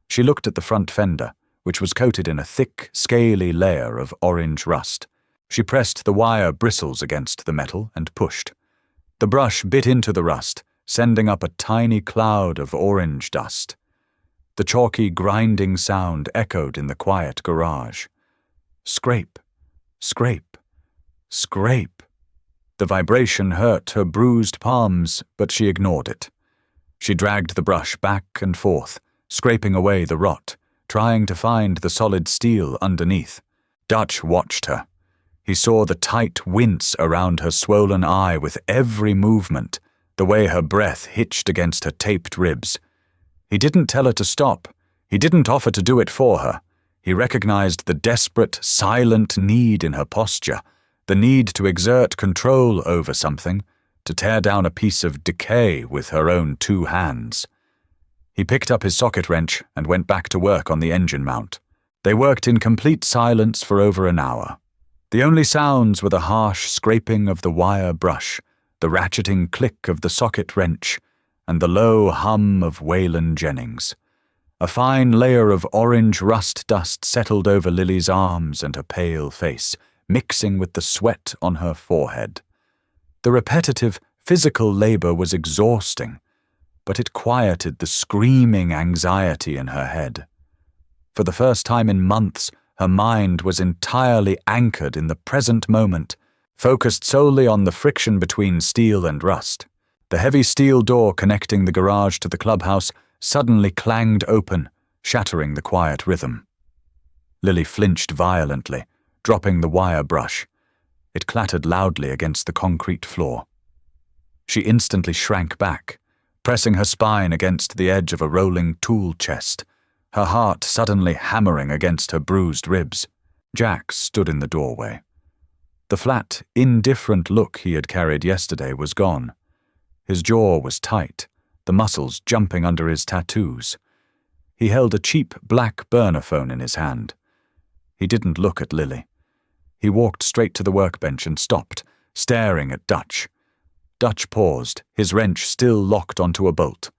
She looked at the front fender, which was coated in a thick, scaly layer of orange rust. She pressed the wire bristles against the metal and pushed. The brush bit into the rust, sending up a tiny cloud of orange dust. The chalky, grinding sound echoed in the quiet garage. Scrape, scrape, scrape. The vibration hurt her bruised palms, but she ignored it. She dragged the brush back and forth, scraping away the rot, trying to find the solid steel underneath. Dutch watched her. He saw the tight wince around her swollen eye with every movement, the way her breath hitched against her taped ribs. He didn't tell her to stop. He didn't offer to do it for her. He recognized the desperate, silent need in her posture, the need to exert control over something, to tear down a piece of decay with her own 2 hands. He picked up his socket wrench and went back to work on the engine mount. They worked in complete silence for over an hour. The only sounds were the harsh scraping of the wire brush, the ratcheting click of the socket wrench, and the low hum of Waylon Jennings. A fine layer of orange rust dust settled over Lily's arms and her pale face, mixing with the sweat on her forehead. The repetitive, physical labor was exhausting, but it quieted the screaming anxiety in her head. For the first time in months, her mind was entirely anchored in the present moment, focused solely on the friction between steel and rust. The heavy steel door connecting the garage to the clubhouse suddenly clanged open, shattering the quiet rhythm. Lily flinched violently, dropping the wire brush. It clattered loudly against the concrete floor. She instantly shrank back, pressing her spine against the edge of a rolling tool chest, her heart suddenly hammering against her bruised ribs. Jack stood in the doorway. The flat, indifferent look he had carried yesterday was gone. His jaw was tight, the muscles jumping under his tattoos. He held a cheap black burner phone in his hand. He didn't look at Lily. He walked straight to the workbench and stopped, staring at Dutch. Dutch paused, his wrench still locked onto a bolt.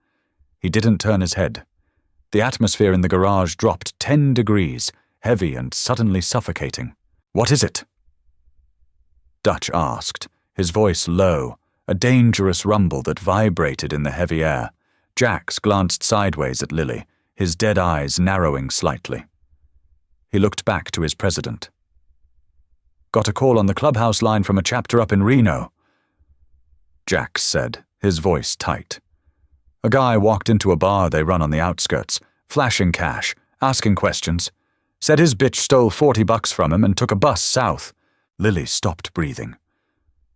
He didn't turn his head. The atmosphere in the garage dropped 10 degrees, heavy and suddenly suffocating. "What is it?" Dutch asked, his voice low, a dangerous rumble that vibrated in the heavy air. Jax glanced sideways at Lily, his dead eyes narrowing slightly. He looked back to his president. "Got a call on the clubhouse line from a chapter up in Reno," Jax said, his voice tight. "A guy walked into a bar they run on the outskirts, flashing cash, asking questions. Said his bitch stole $40 from him and took a bus south." Lily stopped breathing.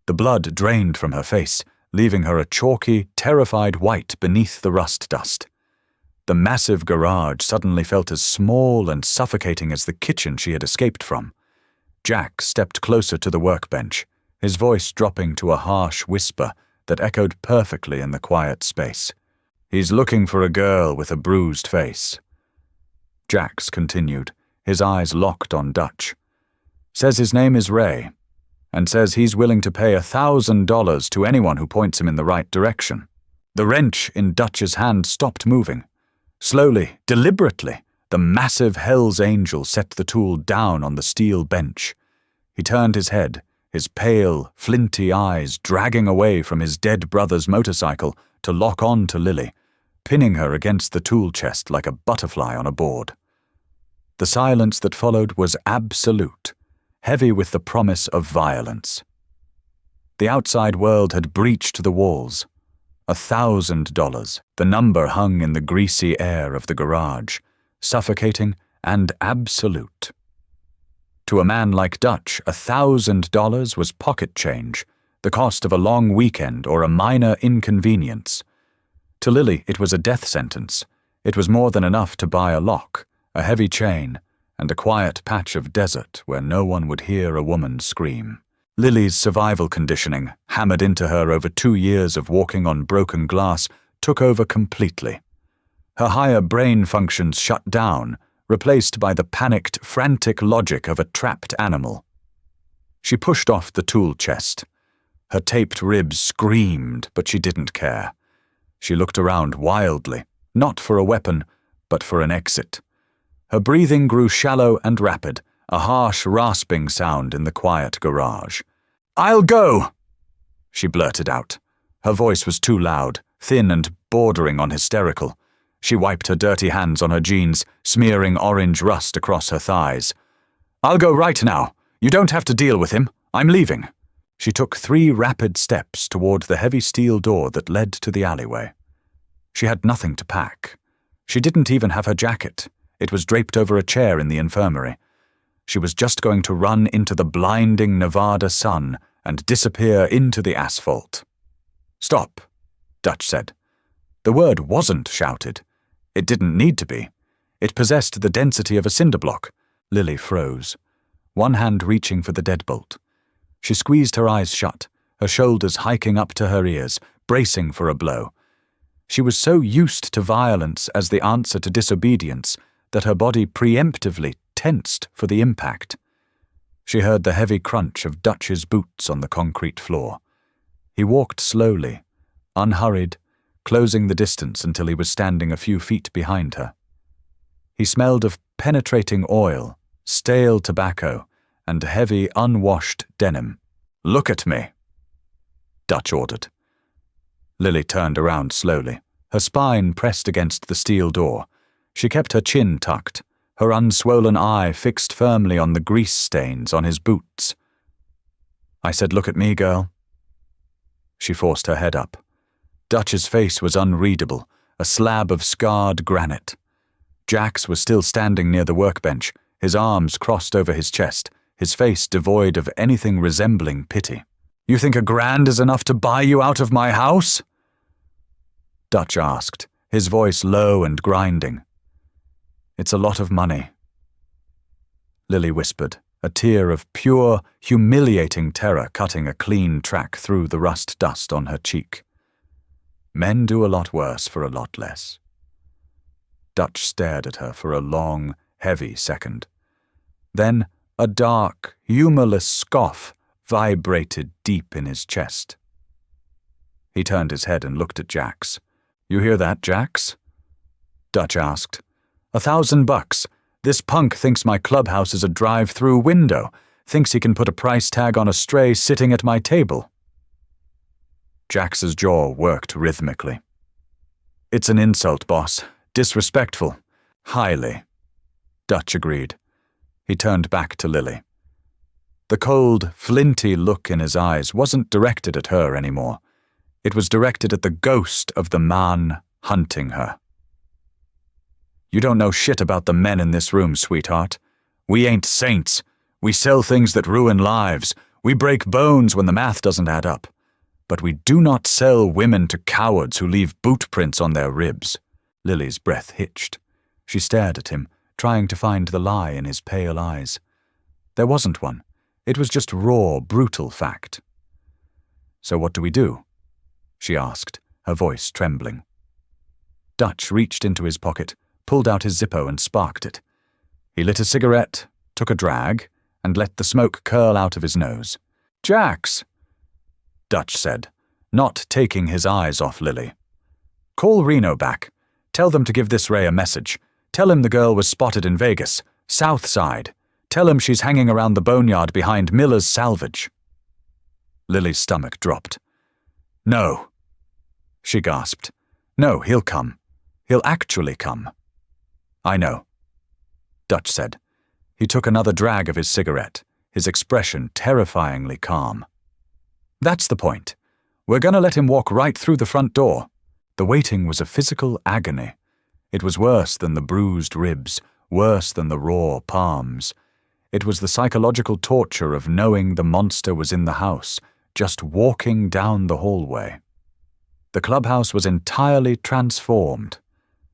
The blood drained from her face, leaving her a chalky, terrified white beneath the rust dust. The massive garage suddenly felt as small and suffocating as the kitchen she had escaped from. Jack stepped closer to the workbench, his voice dropping to a harsh whisper that echoed perfectly in the quiet space. "He's looking for a girl with a bruised face." Jax continued, his eyes locked on Dutch. "Says his name is Ray, and says he's willing to pay $1,000 to anyone who points him in the right direction." The wrench in Dutch's hand stopped moving. Slowly, deliberately, the massive Hell's Angel set the tool down on the steel bench. He turned his head, his pale, flinty eyes dragging away from his dead brother's motorcycle to lock on to Lily, pinning her against the tool chest like a butterfly on a board. The silence that followed was absolute, heavy with the promise of violence. The outside world had breached the walls. $1,000. The number hung in the greasy air of the garage, suffocating and absolute. To a man like Dutch, $1,000 was pocket change, the cost of a long weekend or a minor inconvenience. To Lily, it was a death sentence. It was more than enough to buy a lock, a heavy chain, and a quiet patch of desert where no one would hear a woman scream. Lily's survival conditioning, hammered into her over 2 years of walking on broken glass, took over completely. Her higher brain functions shut down, replaced by the panicked, frantic logic of a trapped animal. She pushed off the tool chest. Her taped ribs screamed, but she didn't care. She looked around wildly, not for a weapon, but for an exit. Her breathing grew shallow and rapid, a harsh, rasping sound in the quiet garage. "I'll go!" she blurted out. Her voice was too loud, thin and bordering on hysterical. She wiped her dirty hands on her jeans, smearing orange rust across her thighs. "I'll go right now. You don't have to deal with him. I'm leaving." She took 3 rapid steps toward the heavy steel door that led to the alleyway. She had nothing to pack. She didn't even have her jacket. It was draped over a chair in the infirmary. She was just going to run into the blinding Nevada sun and disappear into the asphalt. "Stop," Dutch said. The word wasn't shouted. It didn't need to be. It possessed the density of a cinder block. Lily froze, one hand reaching for the deadbolt. She squeezed her eyes shut, her shoulders hiking up to her ears, bracing for a blow. She was so used to violence as the answer to disobedience that her body preemptively tensed for the impact. She heard the heavy crunch of Dutch's boots on the concrete floor. He walked slowly, unhurried, closing the distance until he was standing a few feet behind her. He smelled of penetrating oil, stale tobacco, and heavy, unwashed denim. "Look at me," Dutch ordered. Lily turned around slowly, her spine pressed against the steel door. She kept her chin tucked, her unswollen eye fixed firmly on the grease stains on his boots. "I said, look at me, girl." She forced her head up. Dutch's face was unreadable, a slab of scarred granite. Jax was still standing near the workbench, his arms crossed over his chest, his face devoid of anything resembling pity. "You think $1,000 is enough to buy you out of my house?" Dutch asked, his voice low and grinding. "It's a lot of money," Lily whispered, a tear of pure, humiliating terror cutting a clean track through the rust dust on her cheek. "Men do a lot worse for a lot less." Dutch stared at her for a long, heavy second. Then a dark, humorless scoff vibrated deep in his chest. He turned his head and looked at Jax. "You hear that, Jax?" Dutch asked. $1,000. This punk thinks my clubhouse is a drive-through window, thinks he can put a price tag on a stray sitting at my table. Jax's jaw worked rhythmically. "It's an insult, boss. Disrespectful. Highly," Dutch agreed. He turned back to Lily. The cold, flinty look in his eyes wasn't directed at her anymore. It was directed at the ghost of the man hunting her. "You don't know shit about the men in this room, sweetheart. We ain't saints. We sell things that ruin lives. We break bones when the math doesn't add up. But we do not sell women to cowards who leave boot prints on their ribs." Lily's breath hitched. She stared at him, trying to find the lie in his pale eyes. There wasn't one. It was just raw, brutal fact. "So what do we do?" she asked, her voice trembling. Dutch reached into his pocket, pulled out his Zippo and sparked it. He lit a cigarette, took a drag, and let the smoke curl out of his nose. "Jax," Dutch said, not taking his eyes off Lily. "Call Reno back. Tell them to give this Ray a message. Tell him the girl was spotted in Vegas, South Side. Tell him she's hanging around the boneyard behind Miller's Salvage." Lily's stomach dropped. "No," she gasped. "No, he'll come. He'll actually come." "I know." Dutch said. He took another drag of his cigarette, his expression terrifyingly calm. That's the point. We're going to let him walk right through the front door. The waiting was a physical agony. It was worse than the bruised ribs, worse than the raw palms. It was the psychological torture of knowing the monster was in the house, just walking down the hallway. The clubhouse was entirely transformed.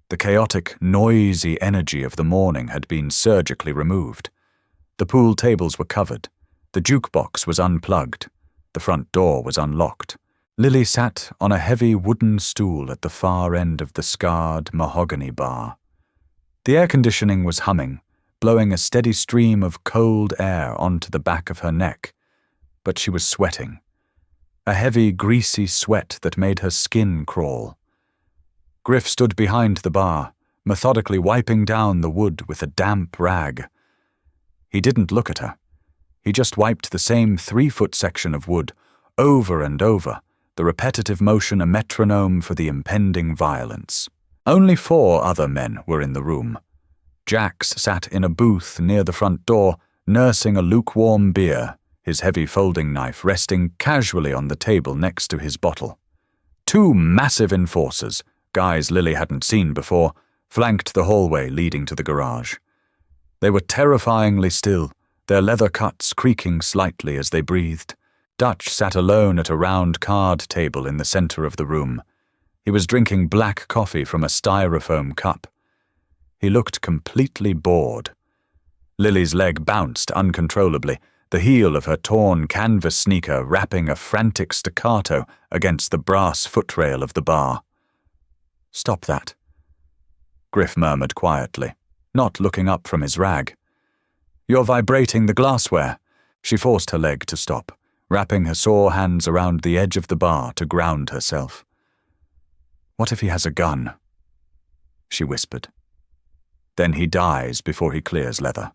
The chaotic, noisy energy of the morning had been surgically removed. The pool tables were covered. The jukebox was unplugged. The front door was unlocked. Lily sat on a heavy wooden stool at the far end of the scarred mahogany bar. The air conditioning was humming, blowing a steady stream of cold air onto the back of her neck, but she was sweating. A heavy, greasy sweat that made her skin crawl. Griff stood behind the bar, methodically wiping down the wood with a damp rag. He didn't look at her. He just wiped the same 3-foot section of wood, over and over, the repetitive motion a metronome for the impending violence. Only 4 other men were in the room. Jax sat in a booth near the front door, nursing a lukewarm beer, his heavy folding knife resting casually on the table next to his bottle. 2 massive enforcers, guys Lily hadn't seen before, flanked the hallway leading to the garage. They were terrifyingly still, their leather cuts creaking slightly as they breathed. Dutch sat alone at a round card table in the center of the room. He was drinking black coffee from a styrofoam cup. He looked completely bored. Lily's leg bounced uncontrollably, the heel of her torn canvas sneaker rapping a frantic staccato against the brass footrail of the bar. "Stop that," Griff murmured quietly, not looking up from his rag. "You're vibrating the glassware." She forced her leg to stop, wrapping her sore hands around the edge of the bar to ground herself. "What if he has a gun?" she whispered. "Then he dies before he clears leather."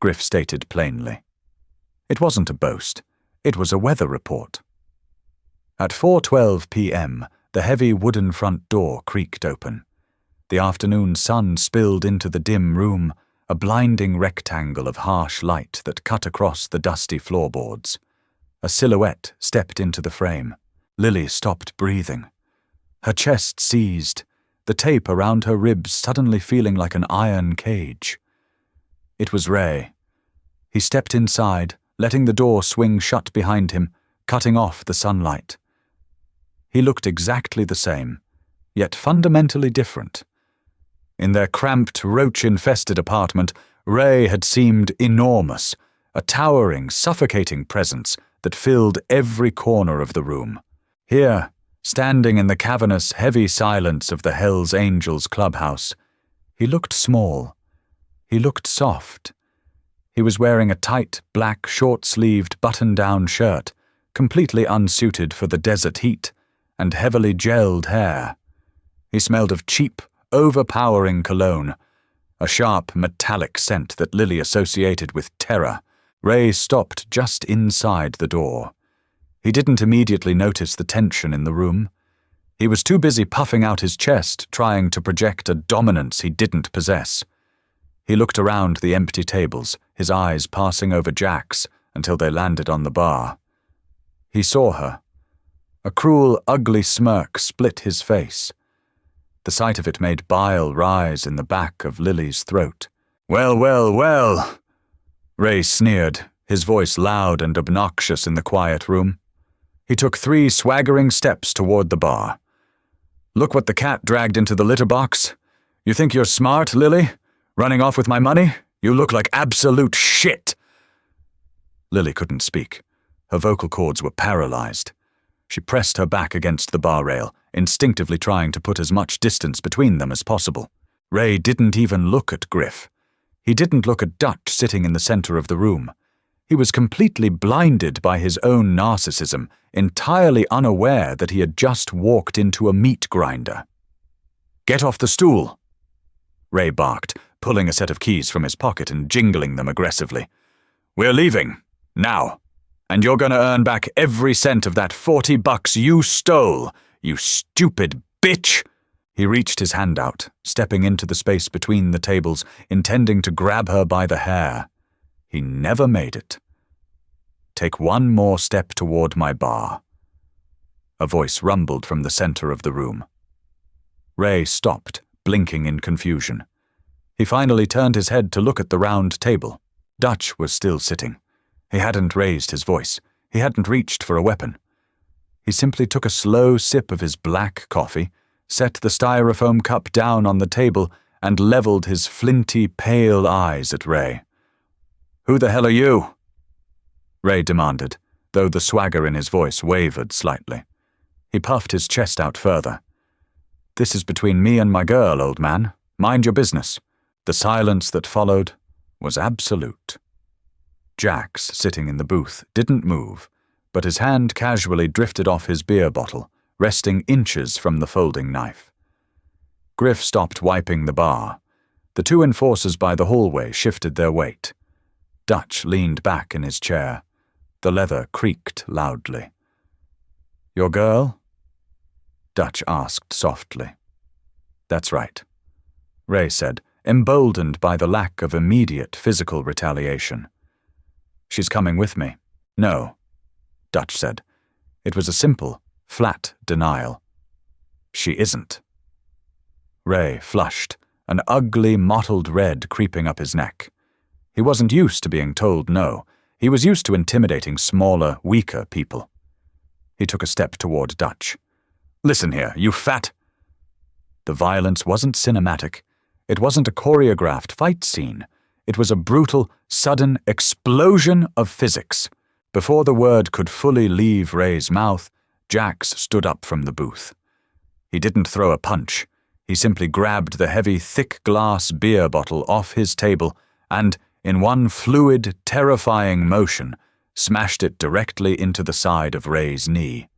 Griff stated plainly. It wasn't a boast. It was a weather report. At 4:12 p.m., the heavy wooden front door creaked open. The afternoon sun spilled into the dim room, a blinding rectangle of harsh light that cut across the dusty floorboards. A silhouette stepped into the frame. Lily stopped breathing. Her chest seized, the tape around her ribs suddenly feeling like an iron cage. It was Ray. He stepped inside, letting the door swing shut behind him, cutting off the sunlight. He looked exactly the same, yet fundamentally different. In their cramped, roach-infested apartment, Ray had seemed enormous, a towering, suffocating presence that filled every corner of the room. Here, standing in the cavernous, heavy silence of the Hells Angels clubhouse, he looked small. He looked soft. He was wearing a tight, black, short-sleeved, button-down shirt, completely unsuited for the desert heat, and heavily gelled hair. He smelled of cheap, overpowering cologne, a sharp, metallic scent that Lily associated with terror. Ray stopped just inside the door. He didn't immediately notice the tension in the room. He was too busy puffing out his chest, trying to project a dominance he didn't possess. He looked around the empty tables, his eyes passing over Jax until they landed on the bar. He saw her. A cruel, ugly smirk split his face. The sight of it made bile rise in the back of Lily's throat. "Well, well, well," Ray sneered, his voice loud and obnoxious in the quiet room. He took 3 swaggering steps toward the bar. "Look what the cat dragged into the litter box. You think you're smart, Lily? Running off with my money? You look like absolute shit." Lily couldn't speak. Her vocal cords were paralyzed. She pressed her back against the bar rail, instinctively trying to put as much distance between them as possible. Ray didn't even look at Griff. He didn't look at Dutch sitting in the center of the room. He was completely blinded by his own narcissism, entirely unaware that he had just walked into a meat grinder. "Get off the stool," Ray barked, pulling a set of keys from his pocket and jingling them aggressively. "We're leaving, now. And you're going to earn back every cent of that $40 you stole, you stupid bitch." He reached his hand out, stepping into the space between the tables, intending to grab her by the hair. He never made it. "Take one more step toward my bar." A voice rumbled from the center of the room. Ray stopped, blinking in confusion. He finally turned his head to look at the round table. Dutch was still sitting. He hadn't raised his voice. He hadn't reached for a weapon. He simply took a slow sip of his black coffee, set the styrofoam cup down on the table, and leveled his flinty, pale eyes at Ray. "Who the hell are you?" Ray demanded, though the swagger in his voice wavered slightly. He puffed his chest out further. "This is between me and my girl, old man. Mind your business." The silence that followed was absolute. Jax, sitting in the booth, didn't move, but his hand casually drifted off his beer bottle, resting inches from the folding knife. Griff stopped wiping the bar. The two enforcers by the hallway shifted their weight. Dutch leaned back in his chair. The leather creaked loudly. "Your girl?" Dutch asked softly. "That's right," Ray said, emboldened by the lack of immediate physical retaliation. "She's coming with me." "No," Dutch said. It was a simple, flat denial. "She isn't." Ray flushed, an ugly mottled red creeping up his neck. He wasn't used to being told no. He was used to intimidating smaller, weaker people. He took a step toward Dutch. "Listen here, you fat—" The violence wasn't cinematic. It wasn't a choreographed fight scene. It was a brutal, sudden explosion of physics. Before the word could fully leave Ray's mouth, Jax stood up from the booth. He didn't throw a punch. He simply grabbed the heavy, thick glass beer bottle off his table and, in one fluid, terrifying motion, smashed it directly into the side of Ray's knee.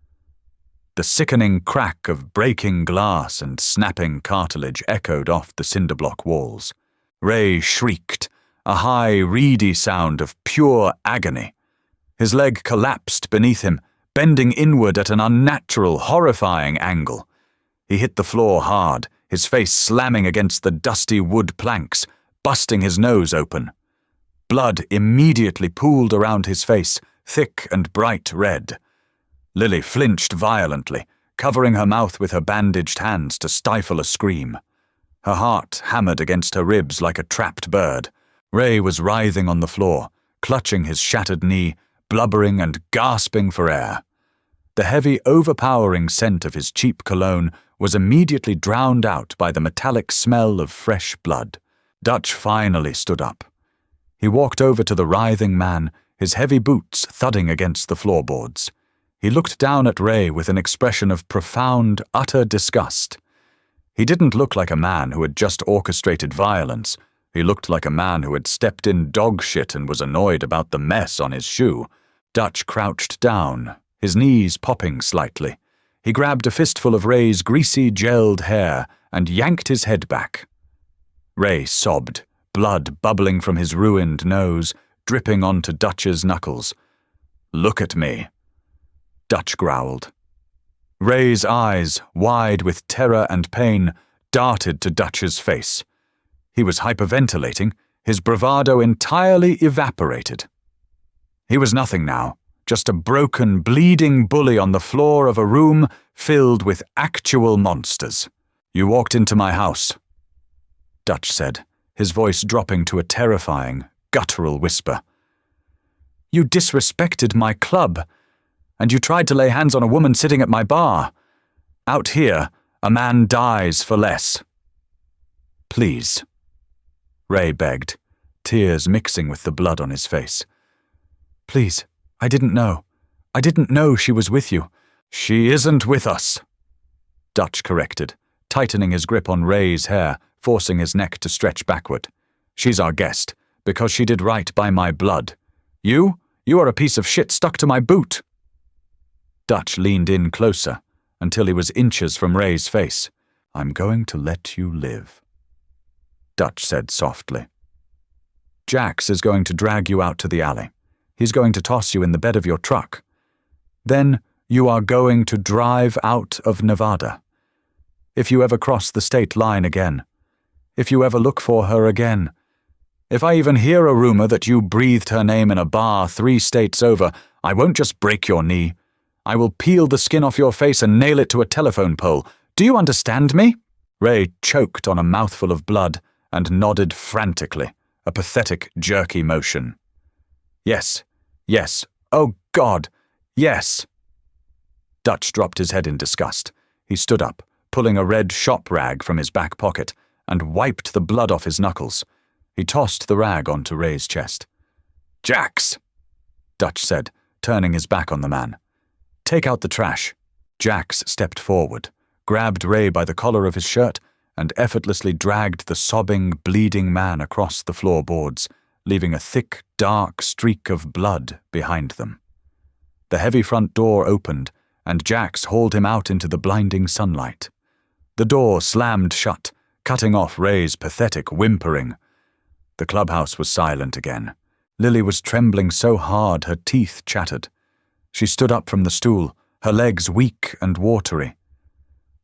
The sickening crack of breaking glass and snapping cartilage echoed off the cinder-block walls. Ray shrieked, a high, reedy sound of pure agony. His leg collapsed beneath him, bending inward at an unnatural, horrifying angle. He hit the floor hard, his face slamming against the dusty wood planks, busting his nose open. Blood immediately pooled around his face, thick and bright red. Lily flinched violently, covering her mouth with her bandaged hands to stifle a scream. Her heart hammered against her ribs like a trapped bird. Ray was writhing on the floor, clutching his shattered knee, blubbering and gasping for air. The heavy, overpowering scent of his cheap cologne was immediately drowned out by the metallic smell of fresh blood. Dutch finally stood up. He walked over to the writhing man, his heavy boots thudding against the floorboards. He looked down at Ray with an expression of profound, utter disgust. He didn't look like a man who had just orchestrated violence. He looked like a man who had stepped in dog shit and was annoyed about the mess on his shoe. Dutch crouched down, his knees popping slightly. He grabbed a fistful of Ray's greasy, gelled hair and yanked his head back. Ray sobbed, blood bubbling from his ruined nose, dripping onto Dutch's knuckles. "Look at me," Dutch growled. Ray's eyes, wide with terror and pain, darted to Dutch's face. He was hyperventilating, his bravado entirely evaporated. He was nothing now, just a broken, bleeding bully on the floor of a room filled with actual monsters. "You walked into my house," Dutch said, his voice dropping to a terrifying, guttural whisper. "You disrespected my club, and you tried to lay hands on a woman sitting at my bar. Out here, a man dies for less." "Please," Ray begged, tears mixing with the blood on his face. "Please, I didn't know. I didn't know she was with you." "She isn't with us," Dutch corrected, tightening his grip on Ray's hair, forcing his neck to stretch backward. "She's our guest, because she did right by my blood. You are a piece of shit stuck to my boot." Dutch leaned in closer, until he was inches from Ray's face. "I'm going to let you live," Dutch said softly. "Jax is going to drag you out to the alley. He's going to toss you in the bed of your truck. Then you are going to drive out of Nevada. If you ever cross the state line again. If you ever look for her again. If I even hear a rumor that you breathed her name in a bar 3 states over, I won't just break your knee. I will peel the skin off your face and nail it to a telephone pole. Do you understand me?" Ray choked on a mouthful of blood and nodded frantically, a pathetic, jerky motion. "Yes, yes, oh God, yes." Dutch dropped his head in disgust. He stood up, pulling a red shop rag from his back pocket, and wiped the blood off his knuckles. He tossed the rag onto Ray's chest. "Jax," Dutch said, turning his back on the man. "Take out the trash." Jax stepped forward, grabbed Ray by the collar of his shirt, and effortlessly dragged the sobbing, bleeding man across the floorboards, leaving a thick, dark streak of blood behind them. The heavy front door opened, and Jax hauled him out into the blinding sunlight. The door slammed shut, cutting off Ray's pathetic whimpering. The clubhouse was silent again. Lily was trembling so hard her teeth chattered. She stood up from the stool, her legs weak and watery.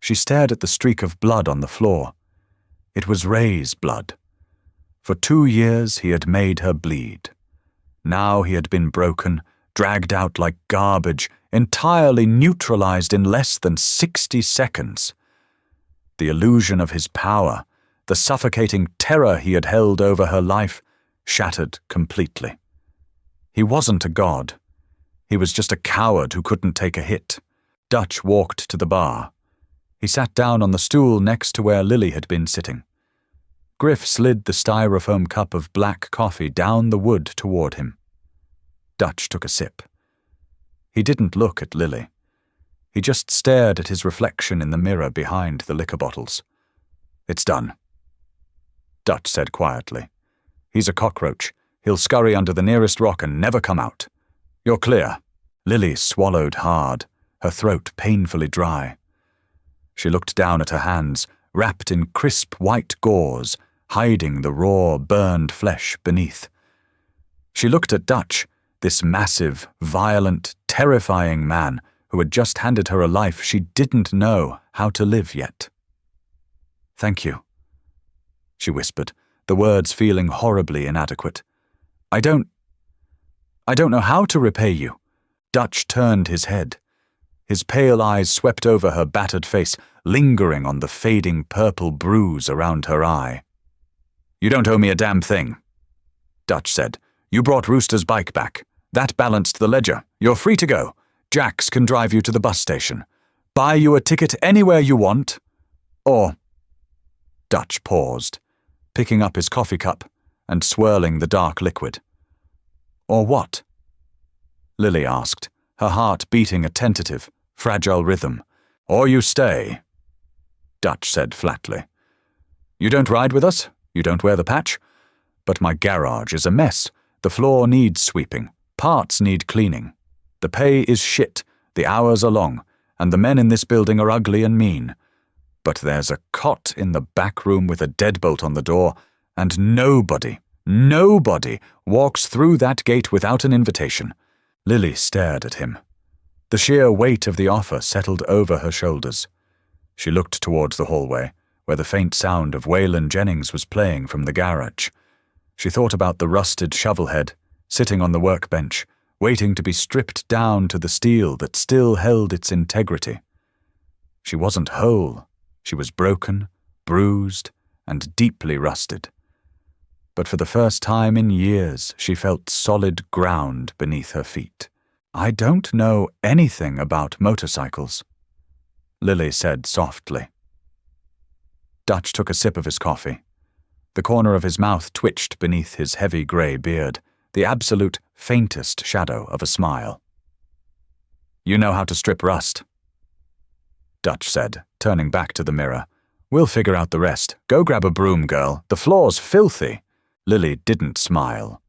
She stared at the streak of blood on the floor. It was Ray's blood. For 2 years he had made her bleed. Now he had been broken, dragged out like garbage, entirely neutralized in less than 60 seconds. The illusion of his power, the suffocating terror he had held over her life, shattered completely. He wasn't a god. He was just a coward who couldn't take a hit. Dutch walked to the bar. He sat down on the stool next to where Lily had been sitting. Griff slid the styrofoam cup of black coffee down the wood toward him. Dutch took a sip. He didn't look at Lily. He just stared at his reflection in the mirror behind the liquor bottles. "It's done," Dutch said quietly. "He's a cockroach. He'll scurry under the nearest rock and never come out. You're clear." Lily swallowed hard, her throat painfully dry. She looked down at her hands, wrapped in crisp white gauze, hiding the raw, burned flesh beneath. She looked at Dutch, this massive, violent, terrifying man who had just handed her a life she didn't know how to live yet. "Thank you," she whispered, the words feeling horribly inadequate. I don't know how to repay you." Dutch turned his head. His pale eyes swept over her battered face, lingering on the fading purple bruise around her eye. "You don't owe me a damn thing," Dutch said. "You brought Rooster's bike back. That balanced the ledger. You're free to go. Jax can drive you to the bus station. Buy you a ticket anywhere you want. Or—" Dutch paused, picking up his coffee cup and swirling the dark liquid. "Or what?" Lily asked, her heart beating a tentative, fragile rhythm. "Or you stay," Dutch said flatly. "You don't ride with us, you don't wear the patch, but my garage is a mess. The floor needs sweeping, parts need cleaning. The pay is shit, the hours are long, and the men in this building are ugly and mean. But there's a cot in the back room with a deadbolt on the door, and nobody walks through that gate without an invitation." Lily stared at him. The sheer weight of the offer settled over her shoulders. She looked towards the hallway, where the faint sound of Waylon Jennings was playing from the garage. She thought about the rusted shovelhead, sitting on the workbench, waiting to be stripped down to the steel that still held its integrity. She wasn't whole. She was broken, bruised, and deeply rusted. But for the first time in years, she felt solid ground beneath her feet. "I don't know anything about motorcycles," Lily said softly. Dutch took a sip of his coffee. The corner of his mouth twitched beneath his heavy grey beard, the absolute faintest shadow of a smile. "You know how to strip rust," Dutch said, turning back to the mirror. "We'll figure out the rest. Go grab a broom, girl. The floor's filthy." Lily didn't smile.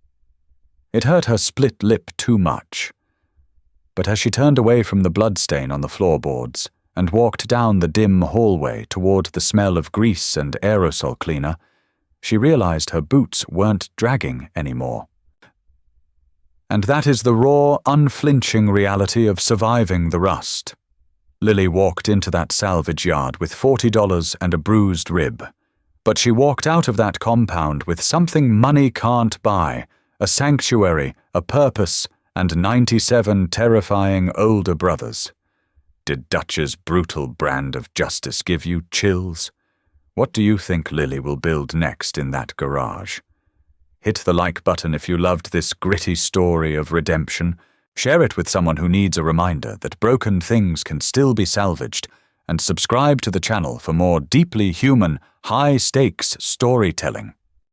It hurt her split lip too much. But as she turned away from the bloodstain on the floorboards and walked down the dim hallway toward the smell of grease and aerosol cleaner, she realized her boots weren't dragging anymore. And that is the raw, unflinching reality of surviving the rust. Lily walked into that salvage yard with $40 and a bruised rib. But she walked out of that compound with something money can't buy: a sanctuary, a purpose, and 97 terrifying older brothers. Did Dutch's brutal brand of justice give you chills? What do you think Lily will build next in that garage? Hit the like button if you loved this gritty story of redemption. Share it with someone who needs a reminder that broken things can still be salvaged, and subscribe to the channel for more deeply human, high-stakes storytelling.